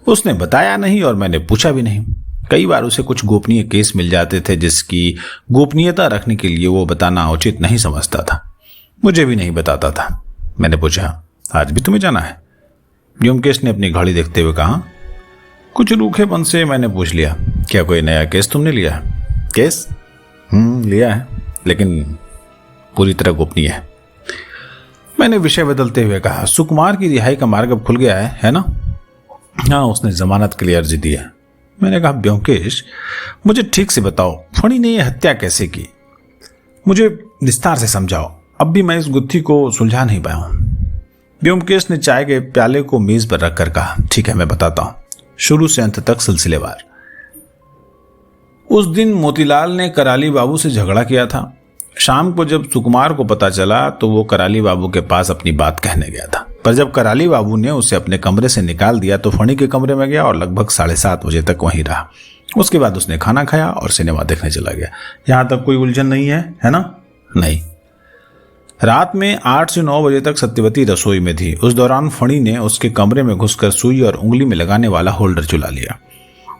उसने बताया नहीं और मैंने पूछा भी नहीं। कई बार उसे कुछ गोपनीय केस मिल जाते थे जिसकी गोपनीयता रखने के लिए वो बताना उचित नहीं समझता था। मुझे भी नहीं बताता था। मैंने पूछा, आज भी तुम्हें जाना है? व्योमकेश ने अपनी घड़ी देखते हुए कहा। कुछ रूखेपन से मैंने पूछ लिया, क्या कोई नया केस तुमने लिया है? केस? लिया है, लेकिन पूरी तरह गोपनीय है। मैंने विषय बदलते हुए कहा, सुकुमार की रिहाई का मार्ग अब खुल गया है ना? हाँ, उसने जमानत के लिए अर्जी दी है। मैंने कहा, व्योमकेश मुझे ठीक से बताओ, फणी ने यह हत्या कैसे की? मुझे विस्तार से समझाओ। अब भी मैं इस गुत्थी को सुलझा नहीं पाया हूं। व्योमकेश ने चाय के प्याले को मेज पर रखकर कहा, ठीक है, मैं बताता हूं, शुरू से अंत तक सिलसिलेवार। उस दिन मोतीलाल ने कराली बाबू से झगड़ा किया था। शाम को जब सुकुमार को पता चला तो वो कराली बाबू के पास अपनी बात कहने गया था, पर जब कराली बाबू ने उसे अपने कमरे से निकाल दिया तो फणी के कमरे में गया और लगभग 7:30 बजे तक वहीं रहा। उसके बाद उसने खाना खाया और सिनेमा देखने चला गया। यहां तक कोई उलझन नहीं है ना? नहीं। रात में 8 से 9 बजे तक सत्यवती रसोई में थी। उस दौरान फणी ने उसके कमरे में घुसकर सुई और उंगली में लगाने वाला होल्डर चुरा लिया।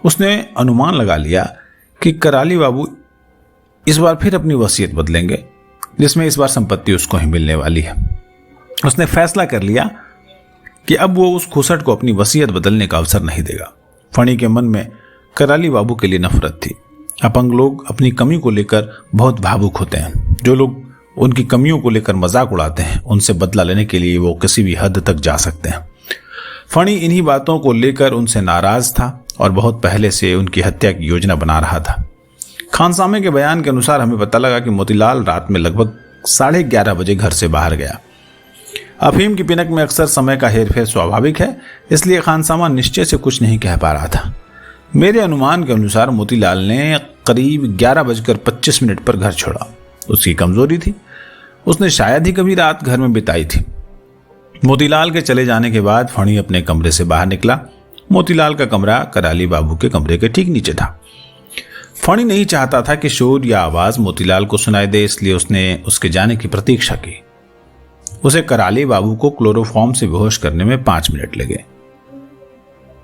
उसने अनुमान लगा लिया कि कराली बाबू इस बार फिर अपनी वसीयत बदलेंगे, जिसमें इस बार संपत्ति उसको ही मिलने वाली है। उसने फैसला कर लिया कि अब वो उस खुसट को अपनी वसीयत बदलने का अवसर नहीं देगा। फणी के मन में कराली बाबू के लिए नफरत थी। अपंग लोग अपनी कमी को लेकर बहुत भावुक होते हैं। जो लोग उनकी कमियों को लेकर मजाक उड़ाते हैं, उनसे बदला लेने के लिए वो किसी भी हद तक जा सकते हैं। फणी इन्हीं बातों को लेकर उनसे नाराज था और बहुत पहले से उनकी हत्या की योजना बना रहा था। खानसामे के बयान के अनुसार हमें पता लगा कि मोतीलाल रात में लगभग 11:30 बजे घर से बाहर गया। अफीम की पिनक में अक्सर समय का हेरफेर स्वाभाविक है, इसलिए खानसामा निश्चय से कुछ नहीं कह पा रहा था। मेरे अनुमान के अनुसार मोतीलाल ने करीब 11:25 पर घर छोड़ा। उसकी कमजोरी थी, उसने शायद ही कभी रात घर में बिताई थी। मोतीलाल के चले जाने के बाद फणी अपने कमरे से बाहर निकला। मोतीलाल का कमरा कराली बाबू के कमरे के ठीक नीचे था। फणी नहीं चाहता था कि शोर या आवाज मोतीलाल को सुनाई दे, इसलिए उसने उसके जाने की प्रतीक्षा की। उसे कराली बाबू को क्लोरोफॉर्म से बेहोश करने में 5 मिनट लगे।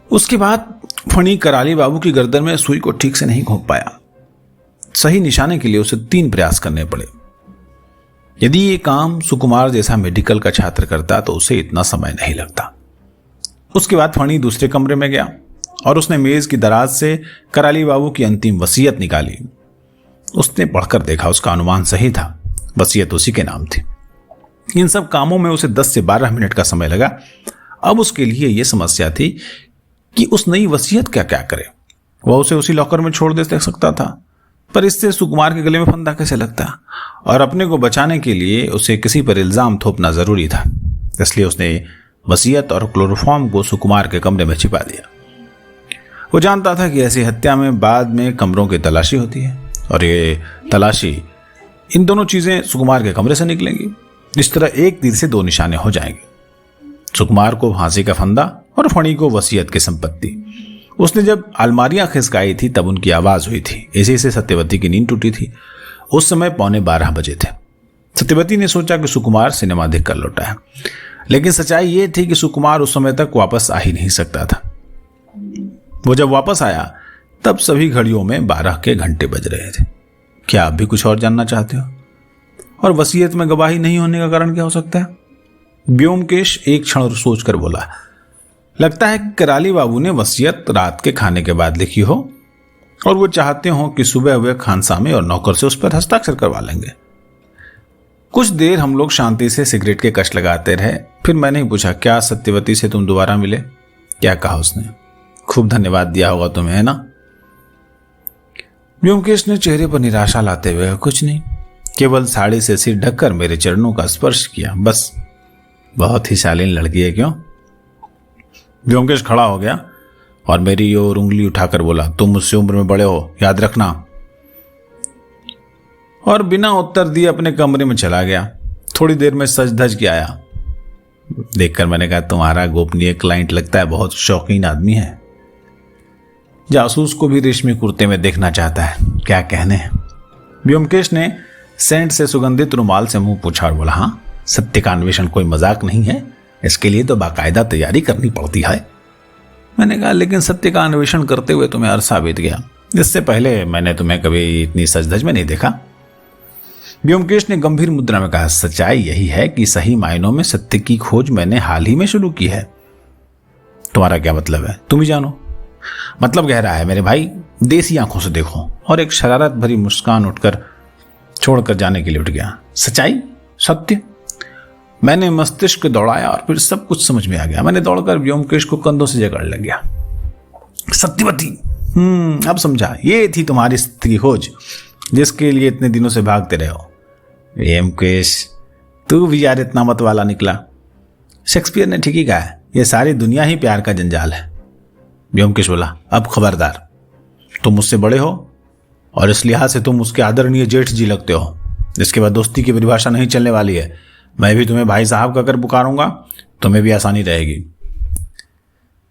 उसके बाद फणी कराली बाबू की गर्दन में सुई को ठीक से नहीं घोंप पाया। सही निशाने के लिए उसे 3 प्रयास करने पड़े। यदि ये काम सुकुमार जैसा मेडिकल का छात्र करता तो उसे इतना समय नहीं लगता। उसके बाद फणी दूसरे कमरे में गया और उसने मेज की दराज से कराली बाबू की अंतिम वसीयत निकाली। उसने पढ़कर देखा, उसका अनुमान सही था, वसीयत उसी के नाम थी। इन सब कामों में उसे 10 से 12 मिनट का समय लगा। अब उसके लिए यह समस्या थी कि उस नई वसीयत क्या क्या करे। वह उसे उसी लॉकर में छोड़ दे सकता था, पर इससे सुकुमार के गले में फंदा कैसे लगता, और अपने को बचाने के लिए उसे किसी पर इल्जाम थोपना जरूरी था। इसलिए उसने वसीयत और क्लोरोफॉर्म को सुकुमार के कमरे में छिपा दिया। वो जानता था कि ऐसी हत्या में बाद में कमरों की तलाशी होती है, और ये तलाशी, इन दोनों चीजें सुकुमार के कमरे से निकलेंगी। इस तरह एक तीर से 2 निशाने हो जाएंगे। सुकुमार को फांसी का फंदा और फणी को वसीयत की संपत्ति। उसने जब अलमारियां खिसकाई थी तब उनकी आवाज हुई थी। इसी से सत्यवती की नींद टूटी थी। उस समय 11:15 बजे थे। सत्यवती ने सोचा कि सुकुमार सिनेमा देखकर लौटा है, लेकिन सच्चाई यह थी कि सुकुमार उस समय तक वापस आ ही नहीं सकता था। वो जब वापस आया तब सभी घड़ियों में 12 के घंटे बज रहे थे। क्या आप भी कुछ और जानना चाहते हो? और वसीयत में गवाही नहीं होने का कारण क्या हो सकता है? व्योमकेश एक क्षण सोचकर बोला, लगता है कि कराली बाबू ने वसीयत रात के खाने के बाद लिखी हो और वो चाहते हो कि सुबह वे खानसामे और नौकर से उस पर हस्ताक्षर करवा लेंगे। कुछ देर हम लोग शांति से सिगरेट के कश लगाते रहे। फिर मैंने ही पूछा, क्या सत्यवती से तुम दोबारा मिले? क्या कहा उसने? खूब धन्यवाद दिया होगा तुम्हें, है ना? व्योमकेश ने चेहरे पर निराशा लाते हुए, कुछ नहीं, केवल साड़ी से सिर ढककर मेरे चरणों का स्पर्श किया, बस। बहुत ही शालीन लड़की है, क्यों? व्योमकेश खड़ा हो गया और मेरी ओर उंगली उठाकर बोला, तुम मुझसे उम्र में बड़े हो, याद रखना। और बिना उत्तर दिए अपने कमरे में चला गया। थोड़ी देर में सज धज के आया। देखकर मैंने कहा, तुम्हारा गोपनीय क्लाइंट लगता है बहुत शौकीन आदमी है। जासूस को भी रेशमी कुर्ते में देखना चाहता है, क्या कहने। व्योमकेश ने सेंट से सुगंधित रुमाल से मुंह पोंछा और बोला, हाँ, सत्य का अन्वेषण कोई मजाक नहीं है, इसके लिए तो बाकायदा तैयारी करनी पड़ती है। मैंने कहा, लेकिन सत्य का अन्वेषण करते हुए तुम्हें अरसा बीत गया। इससे पहले मैंने तुम्हें कभी इतनी सजधज में नहीं देखा। व्योमकेश ने गंभीर मुद्रा में कहा, सच्चाई यही है कि सही मायनों में सत्य की खोज मैंने हाल ही में शुरू की है। तुम्हारा क्या मतलब है? तुम ही जानो। मतलब गहरा है मेरे भाई, देसी आंखों से देखो। और एक शरारत भरी मुस्कान उठकर छोड़कर जाने के लिए उठ गया। सच्चाई, सत्य। मैंने मस्तिष्क दौड़ाया और फिर सब कुछ समझ में आ गया। मैंने दौड़कर व्योमकेश को कंधों से जकड़ लग गया। सत्यवती, अब समझा, ये थी तुम्हारी सत्य की खोज जिसके लिए इतने दिनों से भागते रहे हो। व्योमकेश, तू भी यार इतना मत वाला निकला। शेक्सपियर ने ठीक ही कहा है, ये सारी दुनिया ही प्यार का जंजाल है। व्योमकेश बोला, अब खबरदार, तुम मुझसे बड़े हो और इस लिहाज से तुम उसके आदरणीय जेठ जी लगते हो। इसके बाद दोस्ती की परिभाषा नहीं चलने वाली है। मैं भी तुम्हें भाई साहब कहकर पुकारूंगा, तुम्हें भी आसानी रहेगी।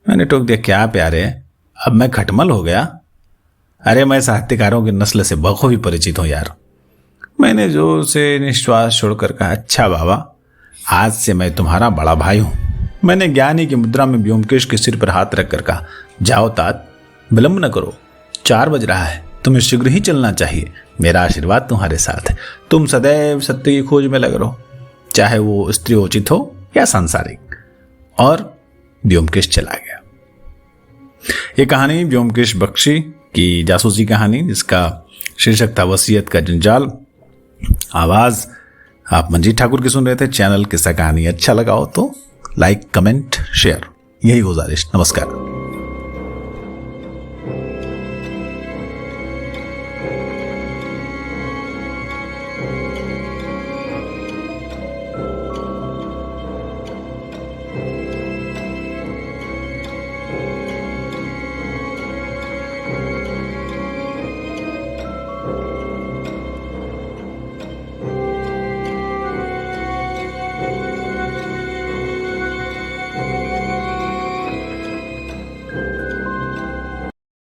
मैंने टोक दिया, क्या प्यारे, अब मैं खटमल हो गया? अरे मैं साहित्यकारों की नस्ल से बखूबी परिचित हूं यार। मैंने जोर से निश्वास छोड़कर कहा, अच्छा बाबा, आज से मैं तुम्हारा बड़ा भाई हूं। मैंने ज्ञानी की मुद्रा में व्योमकेश के सिर पर हाथ रखकर कहा, जाओ तात, विलंब न करो, 4 बज रहा है, तुम्हें शीघ्र ही चलना चाहिए। मेरा आशीर्वाद तुम्हारे साथ है। तुम सदैव सत्य की खोज में लगे रहो, चाहे वो स्त्रीयोचित हो या सांसारिक। और व्योमकेश चला गया। ये कहानी व्योमकेश बख्शी की जासूसी कहानी, जिसका शीर्षक था वसीयत का जंजाल। आवाज आप मंजीत ठाकुर की सुन रहे थे। चैनल किस्सा कहानी अच्छा लगा हो तो लाइक, कमेंट, शेयर, यही गुजारिश। नमस्कार।